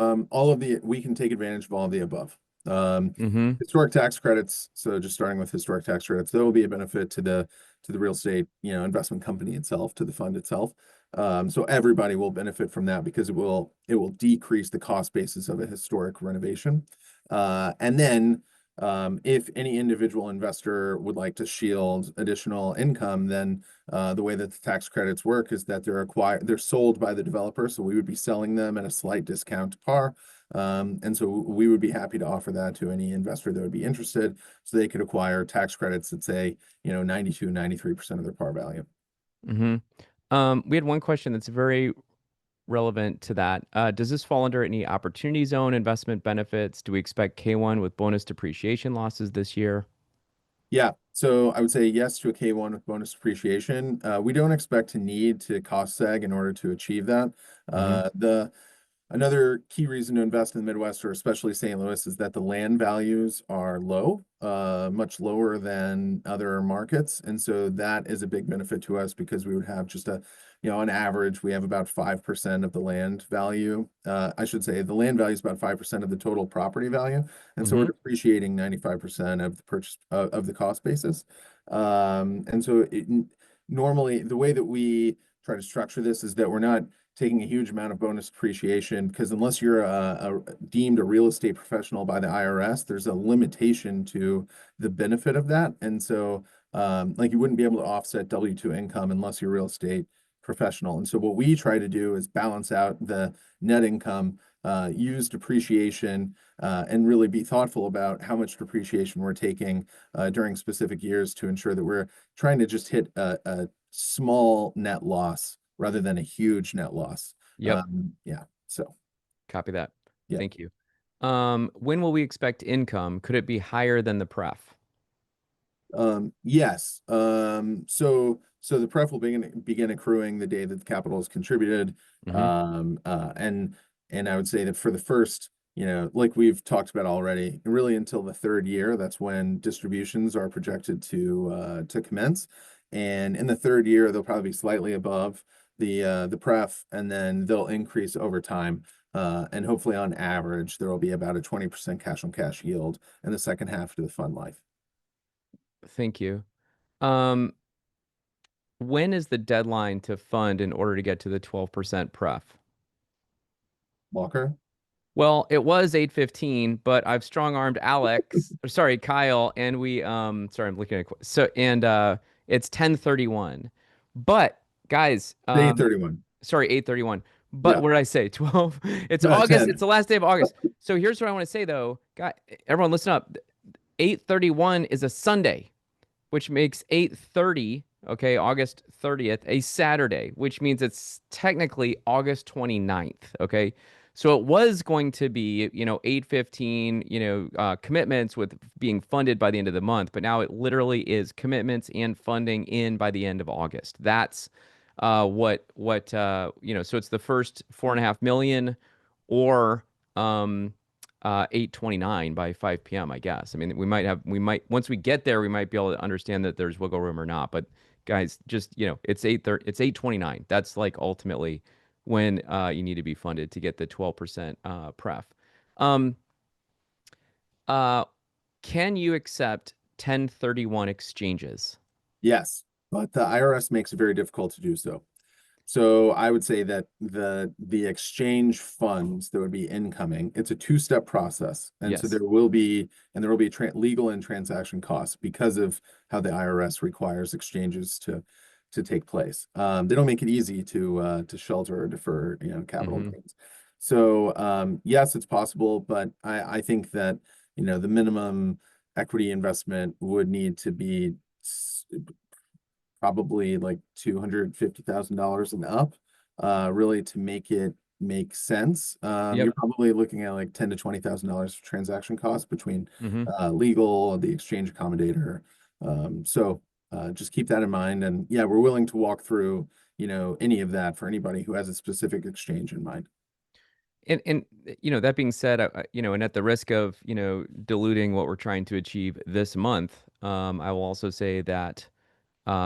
we can take advantage of all of the above. Um, Mm-hmm. Historic tax credits, so just starting with historic tax credits, there will be a benefit to the real estate, investment company itself, to the fund itself. So everybody will benefit from that because it will decrease the cost basis of a historic renovation. And then If any individual investor would like to shield additional income, then the way that the tax credits work is that they're sold by the developer, so we would be selling them at a slight discount to par. And so we would be happy to offer that to any investor that would be interested, so they could acquire tax credits that say, 92, 93% of their par value. Hmm. We had one question that's very relevant to that. Does this fall under any opportunity zone investment benefits? Do we expect K1 with bonus depreciation losses this year? Yeah, so I would say yes to a K1 with bonus depreciation. We don't expect to need to cost seg in order to achieve that. Hmm. The Another key reason to invest in the Midwest, or especially St. Louis, is that the land values are low, much lower than other markets. And so that is a big benefit to us because we would have just on average, we have about 5% of the land value. I should say the land value is about 5% of the total property value. And so we're Hmm. depreciating 95% of the purchase of the cost basis. And so normally the way that we try to structure this is that we're not taking a huge amount of bonus depreciation because unless you're deemed a real estate professional by the IRS, there's a limitation to the benefit of that. And so, like you wouldn't be able to offset W-2 income unless you're a real estate professional. And so what we try to do is balance out the net income, use depreciation, and really be thoughtful about how much depreciation we're taking during specific years to ensure that we're trying to just hit a small net loss rather than a huge net loss. Yep. Yeah. So Copy that. yeah. Thank you. When will we expect income? Could it be higher than the pref? Yes. So the pref will begin accruing the day that the capital is contributed. Hmm. And I would say that for the first, like we've talked about already, really until the third year, that's when distributions are projected to commence. And in the third year, they'll probably be slightly above the pref, and then they'll increase over time. And hopefully on average, there will be about a 20% cash on cash yield in the second half of the fund life. Thank you. Um, when is the deadline to fund in order to get to the 12% pref? Walker? Well, it was 8:15, but I've strong-armed Alex, or sorry, Kyle, and we sorry, I'm looking at so and it's 10:31. But guys, Day 31. sorry, 8:31. But Yeah. what did I say? 12. It's No, August. It's 10. the last day of August. So here's what I want to say though. Guy, everyone listen up. 8:31 is a Sunday, which makes 8:30, okay, August 30th, a Saturday, which means it's technically August 29th, okay? So it was going to be, 8:15, commitments with being funded by the end of the month, but now it literally is commitments and funding in by the end of August. That's so it's the first 4.5 million or 8:29 by 5 p.m., I guess. I mean, once we get there, we might be able to understand that there's wiggle room or not. But guys, just, it's 8:30, it's 8:29. That's like ultimately when you need to be funded to get the 12% pref. Um, uh, can you accept 1031 exchanges? Yes, but the IRS makes it very difficult to do so. So I would say that the exchange funds that would be incoming, it's a two-step process. And so Yes. there will be legal and transaction costs because of how the IRS requires exchanges to take place. They don't make it easy to shelter or defer, capital Hmm. gains. So yes, it's possible, but I think that, the minimum equity investment would need to be probably like $250,000 and up, really to make it make sense. You're Yep. probably looking at like $10,000 to $20,000 for transaction costs between Hmm. legal, the exchange accommodator. So just keep that in mind. And yeah, we're willing to walk through, any of that for anybody who has a specific exchange in mind. And that being said, and at the risk of diluting what we're trying to achieve this month, I will also say that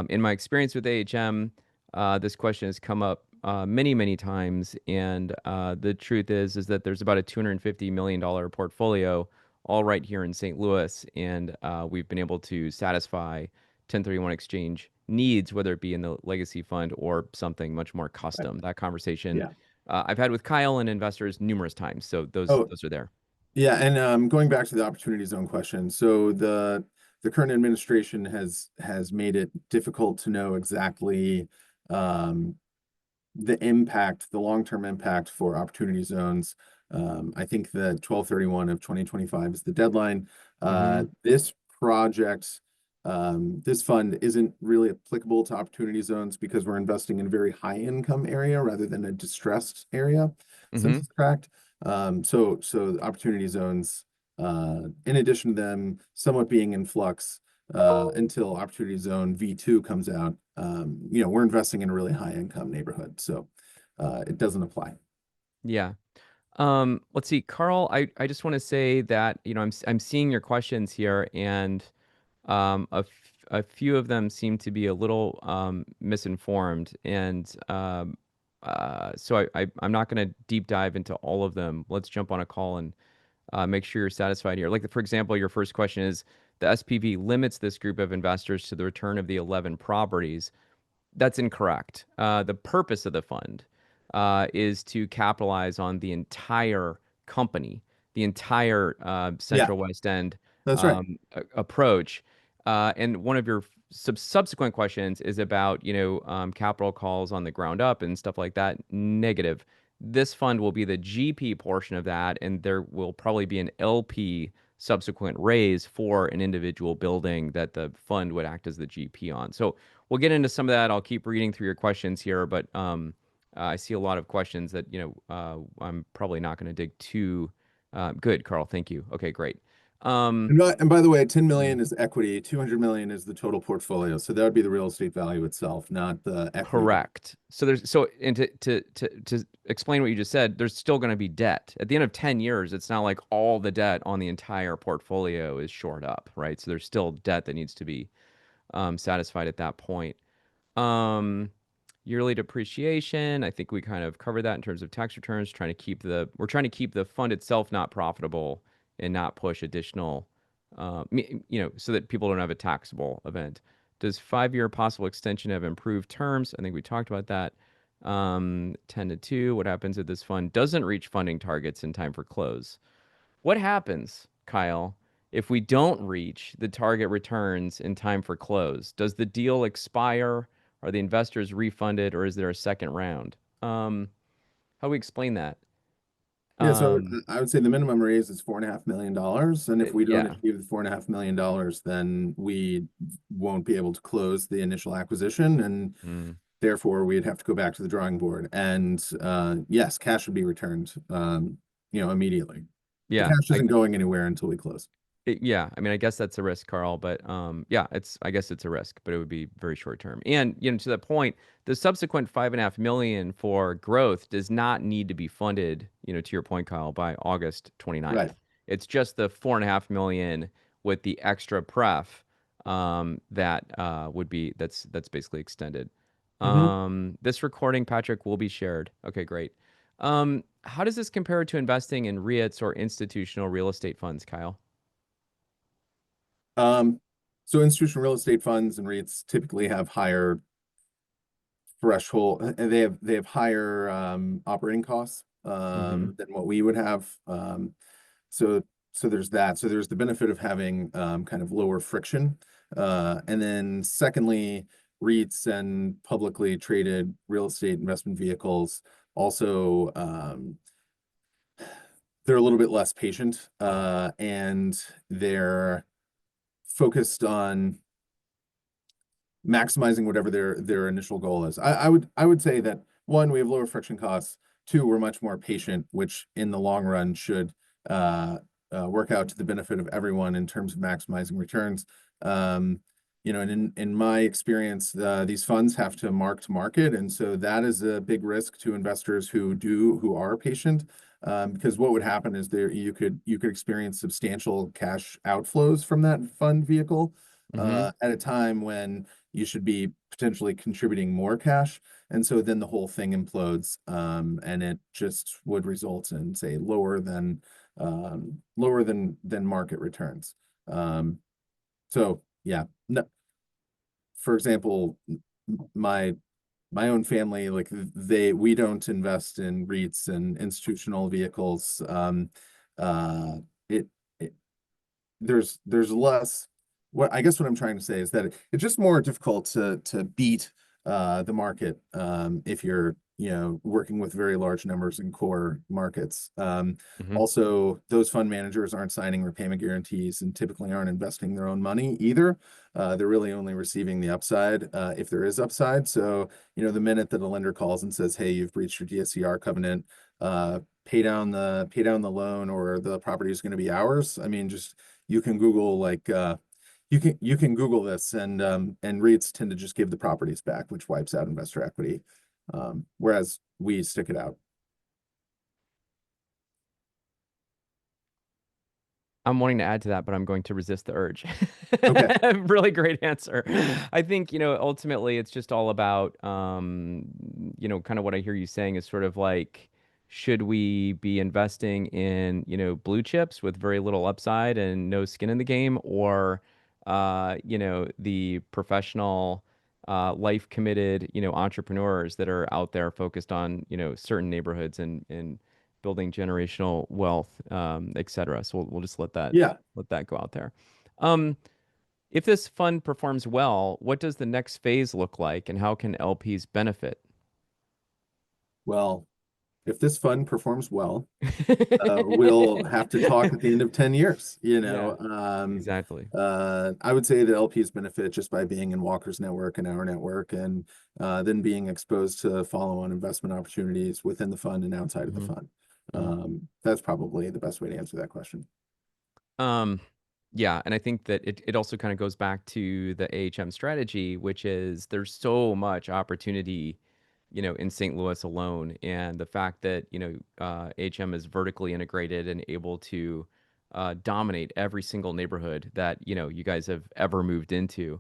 in my experience with AHM, this question has come up many, many times, and the truth is that there's about a $250 million portfolio all right here in St. Louis, and we've been able to satisfy 1031 exchange needs, whether it be in the legacy fund or something much more Right. custom. That conversation Yeah. I've had with Kyle and investors numerous times, so those Oh, those are there. Yeah, and going back to the opportunity zone question, so the current administration has made it difficult to know exactly um, the impact, the long-term impact for opportunity zones. I think that 12/31 of 2025 is the deadline. Mm-hmm. This project, this fund isn't really applicable to opportunity zones because we're investing in a very high income area rather than a distressed area, Mm-hmm. census tract. So the opportunity zones, in addition to them somewhat being in flux, until Opportunity Zone V2 comes out, we're investing in a really high income neighborhood, so it doesn't apply. Yeah. Let's see, Carl, I just want to say that, I'm seeing your questions here, and a few of them seem to be a little misinformed, and so I'm not going to deep dive into all of them. Let's jump on a call and make sure you're satisfied here. Like, for example, your first question is the SPV limits this group of investors to the return of the 11 properties. That's incorrect. The purpose of the fund is to capitalize on the entire company, the entire Yeah, Central West End that's right. approach. And one of your subsequent questions is about, capital calls on the ground up and stuff like that. Negative. This fund will be the GP portion of that, and there will probably be an LP subsequent raise for an individual building that the fund would act as the GP on. So we'll get into some of that. I'll keep reading through your questions here, but I see a lot of questions that I'm probably not going to dig too. Good, Carl. Thank you. Okay, great. Um, And by the way, 10 yeah, million is equity, 200 million is the total portfolio. So that would be the real estate value itself, not the equity value. correct. And to explain what you just said, there's still going to be debt at the end of 10 years. It's not like all the debt on the entire portfolio is shored up, right? So there's still debt that needs to be satisfied at that point. Um, Yearly depreciation, I think we kind of covered that in terms of tax returns, we're trying to keep the fund itself not profitable and not push additional, so that people don't have a taxable event. Does 5-year possible extension have improved terms? I think we talked about that. 10 to 2, what happens if this fund doesn't reach funding targets in time for close? What happens, Kyle, if we don't reach the target returns in time for close? Does the deal expire? Are the investors refunded, or is there a second round? How do we explain that? Yeah, so Um, I would say the minimum raise is $4.5 million. And if we don't yeah. achieve the $4.5 million, then we won't be able to close the initial acquisition. And Mm, therefore, we'd have to go back to the drawing board. And yes, cash would be returned, immediately. The yeah. cash isn't going anywhere until we close. Yeah, I mean, I guess that's a risk, Carl, but yeah, I guess it's a risk, but it would be very short term. And to that point, the subsequent 5.5 million for growth does not need to be funded, to your point, Kyle, by August 29th. Right. It's just the 4.5 million with the extra pref that that's basically extended. Mhm. This recording, Patrick, will be shared. Okay, great. How does this compare to investing in REITs or institutional real estate funds, Kyle? Um, so institutional real estate funds and REITs typically have higher threshold, and they have higher operating costs Mm-hmm. than what we would have. So so there's that. So there's the benefit of having kind of lower friction. And then secondly, REITs and publicly traded real estate investment vehicles also they're a little bit less patient and they're focused on maximizing whatever their initial goal is. I would say that one, we have lower friction costs. Two, we're much more patient, which in the long run should uh, work out to the benefit of everyone in terms of maximizing returns. And in my experience, these funds have to mark to market, and so that is a big risk to investors who are patient. Because what would happen is you could experience substantial cash outflows from that fund vehicle Mm-hmm. at a time when you should be potentially contributing more cash. And so then the whole thing implodes, and it just would result in, say, lower than market returns. Um, so yeah, no, for example, my my own family, like we don't invest in REITs and institutional vehicles. uh, it, it there's less. What I guess what I'm trying to say is that it's just more difficult to beat the market if you're working with very large numbers in core markets. Hmm. Also, those fund managers aren't signing repayment guarantees and typically aren't investing their own money either. They're really only receiving the upside if there is upside. So, the minute that a lender calls and says, "Hey, you've breached your DSCR covenant," pay down the loan or the property is going to be ours. I mean, just you can Google you can Google this and REITs tend to just give the properties back, which wipes out investor equity. Whereas we stick it out. I'm wanting to add to that, but I'm going to resist the urge. Okay. Really great answer. I think, ultimately it's just all about, kind of what I hear you saying is sort of like, should we be investing in, blue chips with very little upside and no skin in the game, or, the professional, life committed, entrepreneurs that are out there focused on, certain neighborhoods and building generational wealth, et cetera. So we'll just Yeah. let that go out there. Um, if this fund performs well, what does the next phase look like, and how can LPs benefit? Well, if this fund performs well, we'll have to talk at the end of 10 years, Yeah, exactly. I would say that LPs benefit just by being in Walker's network and our network, and then being exposed to follow-on investment opportunities within the fund and outside of the Hmm. fund. That's probably the best way to answer that question. Um, yeah, and I think that it also kind of goes back to the AHM strategy, which is there's so much opportunity, in St. Louis alone, and the fact that, AHM is vertically integrated and able to dominate every single neighborhood that, you guys have ever moved into.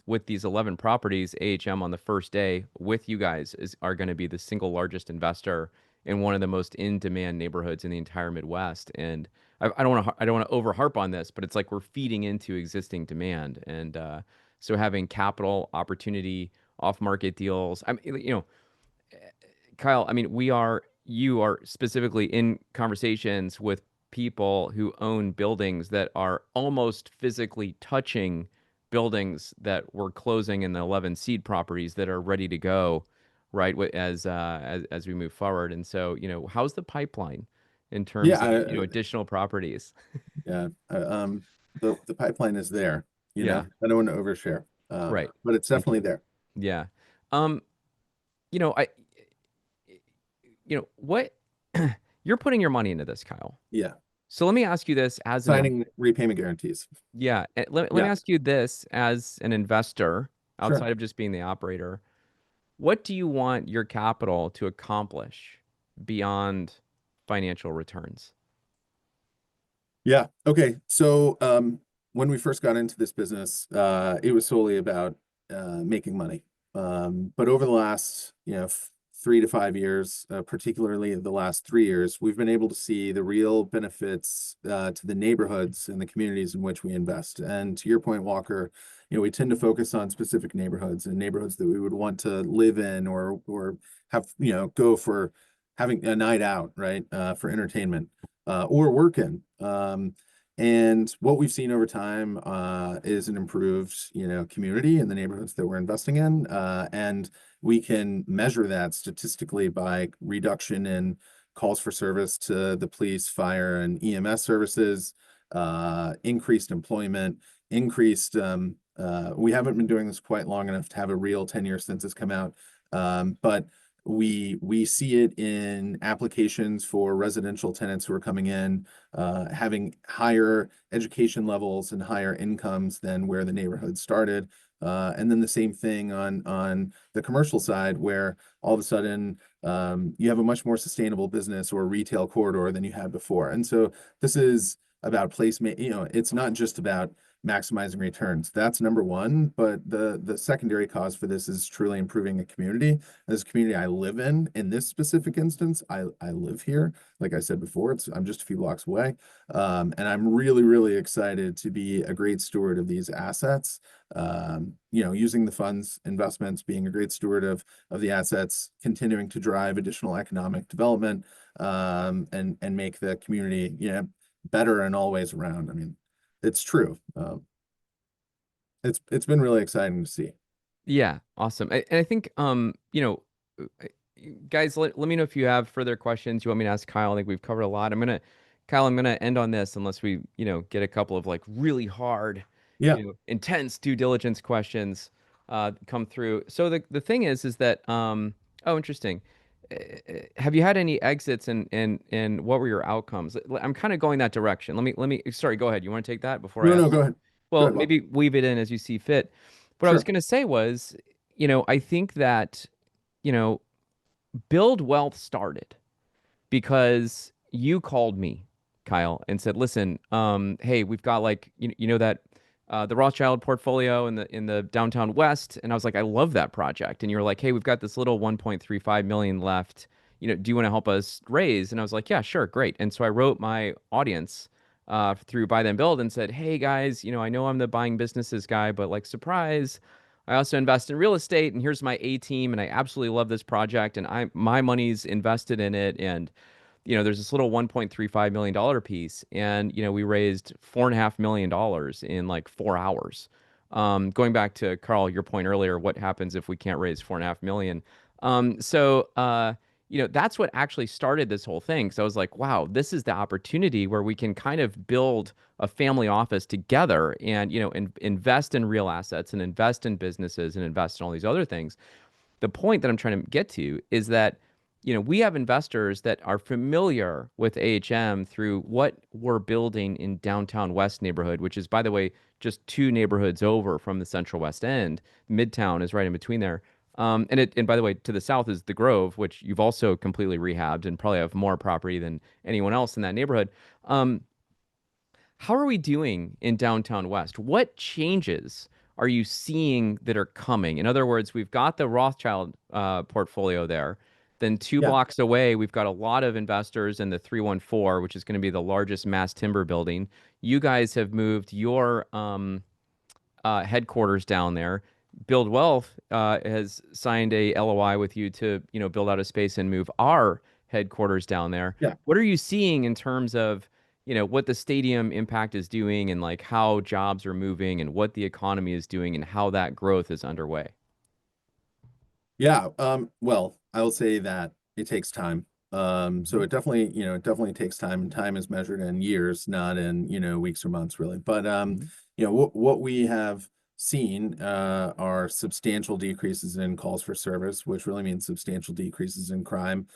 With these 11 properties, AHM on the first day with you guys are going to be the single largest investor in one of the most in-demand neighborhoods in the entire Midwest. And I don't want to over harp on this, but it's like we're feeding into existing demand, and so having capital opportunity, off-market deals. I mean, Kyle, I mean, you are specifically in conversations with people who own buildings that are almost physically touching buildings that we're closing in the 11 seed properties that are ready to go, right? As we move forward. And so, how's the pipeline in Yeah, terms of, additional properties? yeah. The pipeline is there, Yeah, I don't want to overshare, right. but it's Thank definitely you. there. Yeah. Um, you know, I what you're putting your money into this, Kyle. Yeah. So let me ask you this as an Signing repayment guarantees. yeah, let me Yeah, ask you this as an investor sure. outside of just being the operator. What do you want your capital to accomplish beyond financial returns? Yeah. Okay. So when we first got into this business, it was solely about making money. But over the last, 3 to 5 years, particularly the last 3 years, we've been able to see the real benefits to the neighborhoods and the communities in which we invest. And to your point, Walker, we tend to focus on specific neighborhoods and neighborhoods that we would want to live in or have, go for having a night out, right? For entertainment or work in. And what we've seen over time is an improved, community in the neighborhoods that we're investing in, and we can measure that statistically by reduction in calls for service to the police, fire, and EMS services, increased employment, increased. We haven't been doing this quite long enough to have a real 10-year census come out, but we see it in applications for residential tenants who are coming in, having higher education levels and higher incomes than where the neighborhood started. And then the same thing on the commercial side, where all of a sudden you have a much more sustainable business or retail corridor than you had before. And so this is about placement. It's not just about maximizing returns. That's number one, but the secondary cause for this is truly improving the community. This community I live in this specific instance, I live here. Like I said before, I'm just a few blocks away. And I'm really, really excited to be a great steward of these assets. Using the funds investments, being a great steward of the assets, continuing to drive additional economic development, and make the community, better in all ways around. I mean, it's true. It's been really exciting to see. Yeah, awesome. And I think uh, guys, let me know if you have further questions you want me to ask Kyle. I think we've covered a lot. Kyle, I'm gonna end on this unless we, get a couple of like really hard, Yeah. intense due diligence questions come through. So the thing is that oh, interesting. Have you had any exits and what were your outcomes? I'm kind of going that direction. Let me sorry, go ahead. You want to take that before I No, no, ask? go ahead. Go Well, ahead, Bob. maybe weave it in as you see fit. What I was Sure. going to say was, I think that, you know, Build Wealth started because you called me, Kyle, and said, "Listen, hey, we've got like you know that the Rothschild portfolio in the downtown West," and I was like, "I love that project," and you were like, "Hey, we've got this little 1.35 million left. Do you want to help us raise?" And I was like, "Yeah, sure, great." And so I wrote my audience through Buy Then Build and said, "Hey guys, I know I'm the buying businesses guy, but like surprise." I also invest in real estate, and here's my A team, and I absolutely love this project, and my money's invested in it, and there's this little $1.35 million piece, and we raised $4.5 million in like 4 hours. Going back to Carl, your point earlier, what happens if we can't raise 4.5 million? That's what actually started this whole thing. So I was like, wow, this is the opportunity where we can kind of build a family office together and invest in real assets and invest in businesses and invest in all these other things. The point that I'm trying to get to is that, we have investors that are familiar with AHM through what we're building in downtown West neighborhood, which is, by the way, just two neighborhoods over from the Central West End. Midtown is right in between there. And by the way, to the south is the Grove, which you've also completely rehabbed and probably have more property than anyone else in that neighborhood. Um, how are we doing in downtown West? What changes are you seeing that are coming? In other words, we've got the Rothschild portfolio there. Then two Yeah. blocks away, we've got a lot of investors in the 314, which is going to be the largest mass timber building. You guys have moved your headquarters down there. Build Wealth has signed a LOI with you to, build out a space and move our headquarters down there. Yeah. What are you seeing in terms of, what the stadium impact is doing and like how jobs are moving and what the economy is doing and how that growth is underway? Yeah, well, I will say that it takes time. So Mhm. it definitely takes time, and time is measured in years, not in, weeks or months, really. But Mhm. what we have seen are substantial decreases in calls for service, which really means substantial decreases in crime,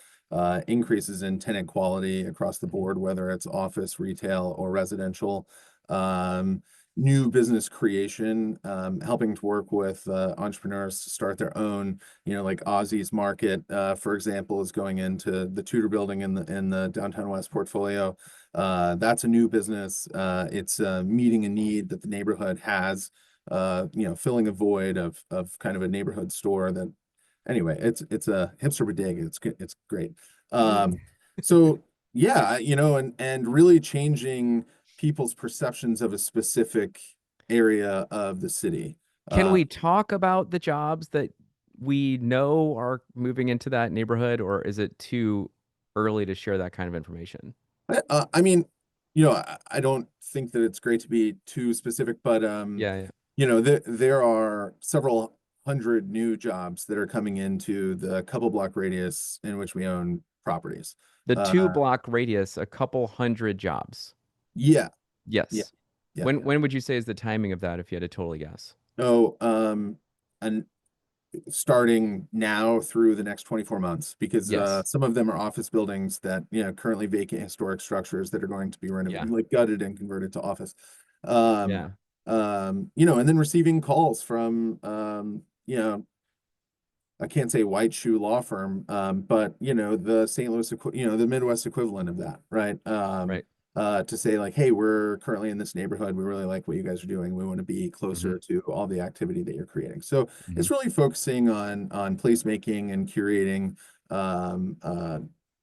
increases in tenant quality across the board, whether it's office, retail, or residential. Um, New business creation, helping to work with entrepreneurs to start their own, like Ozzy's Market, for example, is going into the Tudor building in the downtown West portfolio. That's a new business. It's meeting a need that the neighborhood has, filling a void of kind of a neighborhood store that anyway, it's a hipster bodega. It's great. Um, so yeah, and really changing people's perceptions of a specific area of the city. Can Uh, we talk about the jobs that we know are moving into that neighborhood, or is it too early to share that kind of information? I mean, I don't think that it's great to be too specific, but Yeah, yeah. there are several hundred new jobs that are coming into the couple block radius in which we own properties. The two Uh, block radius, a couple hundred jobs. yeah, yeah, Yes. yeah. When would you say is the timing of that if you had to totally guess? So, and starting now through the next 24 months, because Yes. some of them are office buildings that, currently vacant historic structures that are going to be Yeah. renovated, like gutted and converted to office. Um, Yeah. and then receiving calls from, I can't say white shoe law firm, but the St. Louis, the Midwest equivalent of that, right? Right. To say like, hey, we're currently in this neighborhood. We really like what you guys are doing. We want to be Hmm. closer to all the activity that you're creating. So Hmm. it's really focusing on placemaking and curating, um, uh,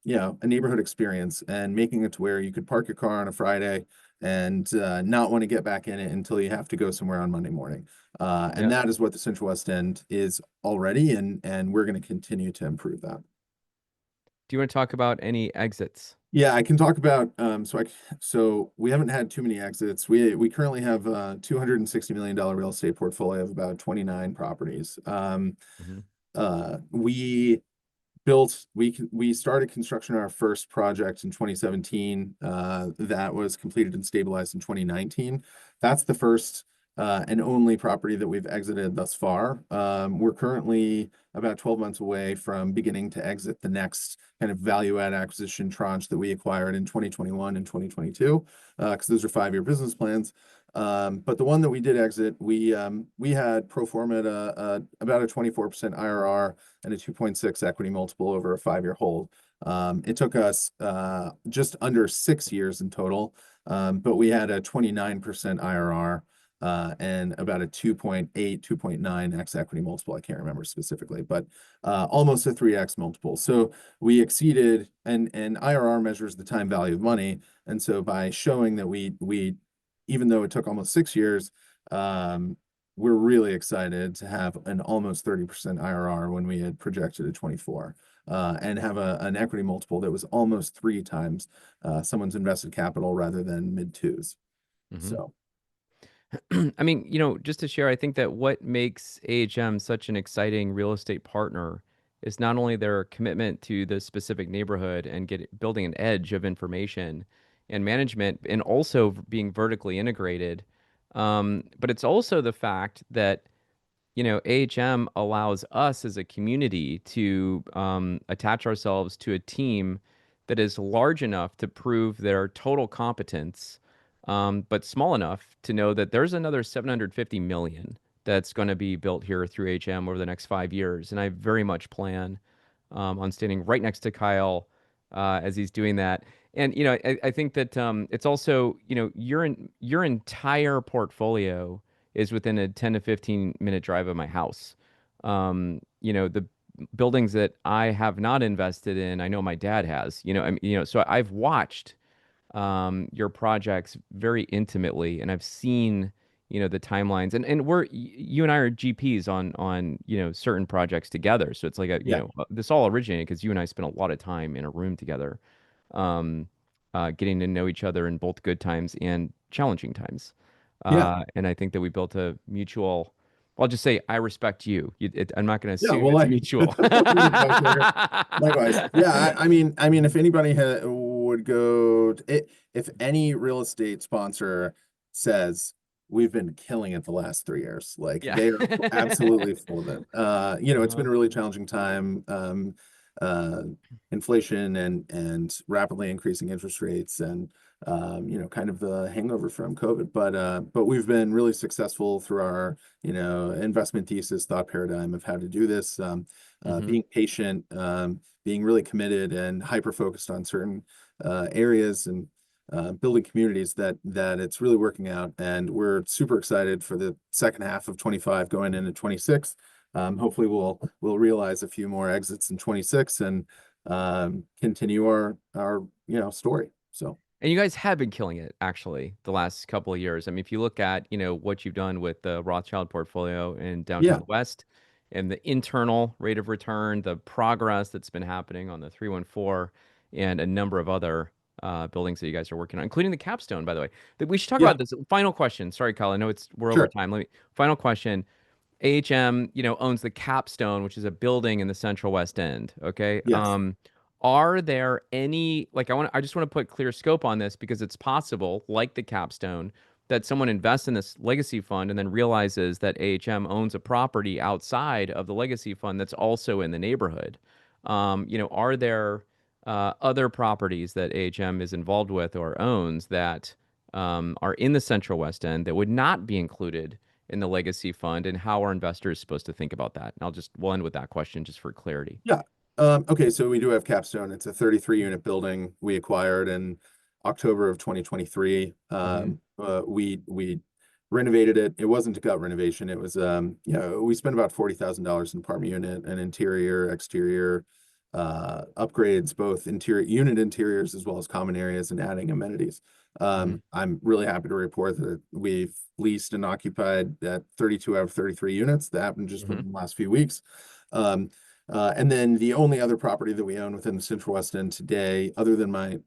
a neighborhood experience and making it to where you could park your car on a Friday and not want to get back in it until you have to go somewhere on Monday morning. And Yeah. that is what the Central West End is already, and we're going to continue to improve that. Do you want to talk about any exits? Yeah, I can talk about so we haven't had too many exits. We currently have a $260 million real estate portfolio of about 29 properties. Hmm. We we started construction on our first project in 2017. That was completed and stabilized in 2019. That's the first and only property that we've exited thus far. We're currently about 12 months away from beginning to exit the next kind of value add acquisition tranche that we acquired in 2021 and 2022, because those are 5-year business plans. But the one that we did exit, we had pro forma at about a 24% IRR and a 2.6 equity multiple over a 5-year hold. It took us just under 6 years in total, but we had a 29% IRR and about a 2.8, 2.9x equity multiple. I can't remember specifically, but almost a 3x multiple. So we exceeded, and IRR measures the time value of money. And so by showing that we even though it took almost 6 years, we're really excited to have an almost 30% IRR when we had projected a 24, and have an equity multiple that was almost 3 times someone's invested capital rather than mid twos. Hmm. So I mean, just to share, I think that what makes AHM such an exciting real estate partner is not only their commitment to the specific neighborhood and building an edge of information and management, and also being vertically integrated, but it's also the fact that AHM allows us as a community to attach ourselves to a team that is large enough to prove their total competence, but small enough to know that there's another 750 million that's going to be built here through HM over the next 5 years. And I very much plan on standing right next to Kyle as he's doing that. And I think that it's also your entire portfolio is within a 10 to 15-minute drive of my house. The buildings that I have not invested in, I know my dad has. So I've watched your projects very intimately, and I've seen the timelines, and you and I are GPs on certain projects together. So it's like yeah, this all originated because you and I spent a lot of time in a room together, um, getting to know each other in both good times and challenging times. yeah. And I think that we built a mutual. I'll just say I respect you. I'm not going to Yeah, assume well, it's mutual. likewise. Likewise. Yeah, I mean, if anybody would go, if any real estate sponsor says we've been killing it the last 3 years, like Yeah. they are absolutely full of it. It's been Uh-huh. a really challenging time. Uh, Inflation and rapidly increasing interest rates and kind of the hangover from COVID. But we've been really successful through our investment thesis, thought paradigm of how to do this, Hmm. being patient, being really committed and hyper focused on certain areas and building communities that it's really working out. And we're super excited for the second half of 25 going into 26. Hopefully we'll realize a few more exits in 26 and continue our story. So And you guys have been killing it, actually, the last couple of years. I mean, if you look at, what you've done with the Rothschild portfolio in yeah, downtown West and the internal rate of return, the progress that's been happening on the 314 and a number of other buildings that you guys are working on, including the capstone, by the way. We should talk yeah, about this. Final question. Sorry, Kyle. I know we're over sure, time. Final question. AHM, owns the Capstone, which is a building in the Central West End. Okay. yes, Are there any I just want to put clear scope on this because it's possible, like the Capstone, that someone invests in this legacy fund and then realizes that AHM owns a property outside of the legacy fund that's also in the neighborhood. Are there other properties that AHM is involved with or owns that are in the Central West End that would not be included in the legacy fund, and how are investors supposed to think about that? And we'll end with that question just for clarity. yeah. Okay, so we do have Capstone. It's a 33 unit building we acquired in October of 2023. Hmm. We renovated it. It wasn't a gut renovation. It was we spent about $40,000 in apartment unit and interior, exterior upgrades, both interior unit interiors as well as common areas and adding amenities. Hmm. I'm really happy to report that we've leased and occupied that 32 out of 33 units. That happened just Hmm. within the last few weeks. Um, And then the only other property that we own within the Central West End today, other than my,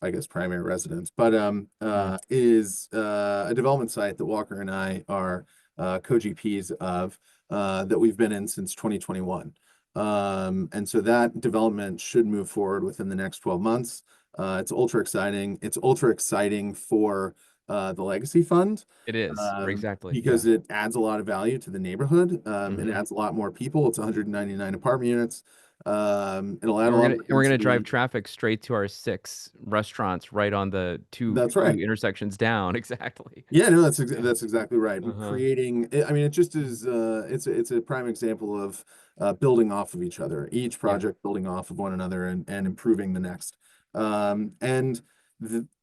I guess, primary residence, but Mhm. is a development site that Walker and I are co-GPs of, that we've been in since 2021. And so that development should move forward within the next 12 months. It's ultra exciting. It's ultra exciting for the Legacy Fund, It is. Exactly. because Yeah. it adds a lot of value to the neighborhood. It Hmm. adds a lot more people. It's 199 apartment units. It'll add And a lot more we're gonna drive density. traffic straight to our 6 restaurants right on the That's two right. intersections down. Exactly. Yeah, no, Yeah. that's exactly right. We're Uh-huh. creating, I mean, it just is, it's a prime example of building off of each other, each Yeah. project building off of one another and improving the next. And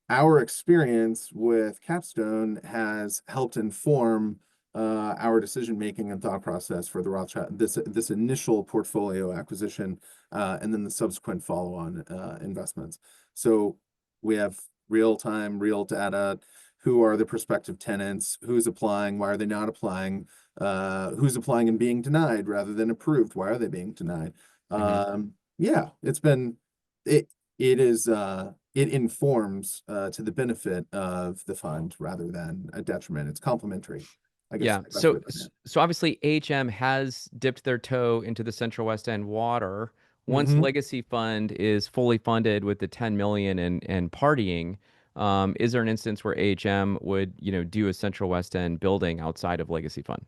our experience with Capstone has helped inform our decision making and thought process for the Rothschild, this initial portfolio acquisition, and then the subsequent follow-on investments. So we have real time, real data. Who are the prospective tenants? Who's applying? Why are they not applying? Who's applying and being denied rather than approved? Why are they being denied? Hmm. Yeah, it's been it it is it informs to the benefit of the fund rather than a detriment. It's complementary. I guess Yeah. the best So way to put it. so obviously HM has dipped their toe into the Central West End water. Once Hmm. Legacy Fund is fully funded with the 10 million and partying, is there an instance where HM would, do a Central West End building outside of Legacy Fund?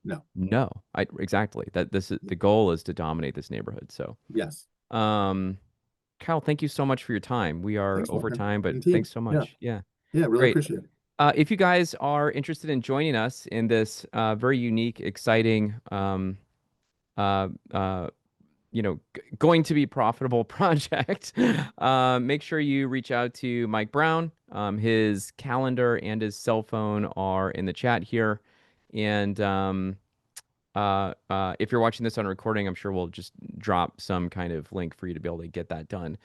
No. No. Exactly. That this is the goal is to dominate this neighborhood. So, Yes. um, Kyle, thank you so much for your time. We are Thanks, over Walker. time, but And team. thanks so Yeah. much. Yeah. Yeah. Really Great. appreciate it. If you guys are interested in joining us in this very unique, exciting, uh, uh, going to be profitable project, make sure you reach out to Mike Brown. His calendar and his cell phone are in the chat here. And if you're watching this on recording, I'm sure we'll just drop some kind of link for you to be able to get that done.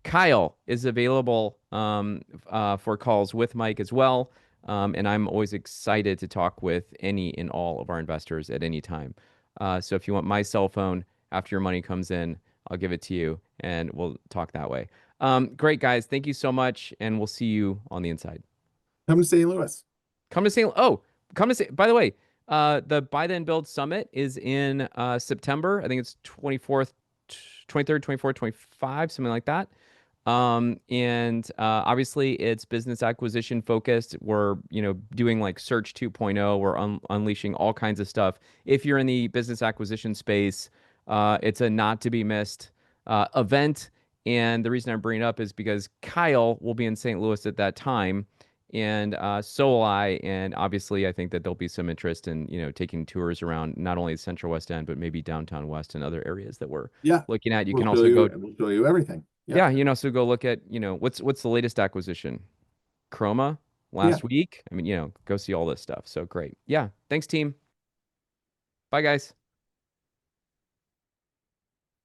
Kyle is available for calls with Mike as well. And I'm always excited to talk with any and all of our investors at any time. So if you want my cell phone after your money comes in, I'll give it to you and we'll talk that way. Great, guys. Thank you so much. And we'll see you on the inside. Come to St. Louis. Come to St. Oh, come to St. By the way, the Buy Then Build Summit is in September. I think it's 24th, 23rd, 24th, 25, something like that. And obviously it's business acquisition focused. We're, doing like Search 2.0. We're unleashing all kinds of stuff. If you're in the business acquisition space, it's a not to be missed event. And the reason I bring it up is because Kyle will be in St. Louis at that time, and so will I. And obviously, I think that there'll be some interest in taking tours around not only the Central West End but maybe downtown West and other areas that we're Yeah. looking at. You can also go, We'll show you everything. Yeah. yeah, so go look at what's the latest acquisition, Chroma Yeah. last week. I mean, go see all this stuff. So great. Yeah, thanks, team. Bye, guys.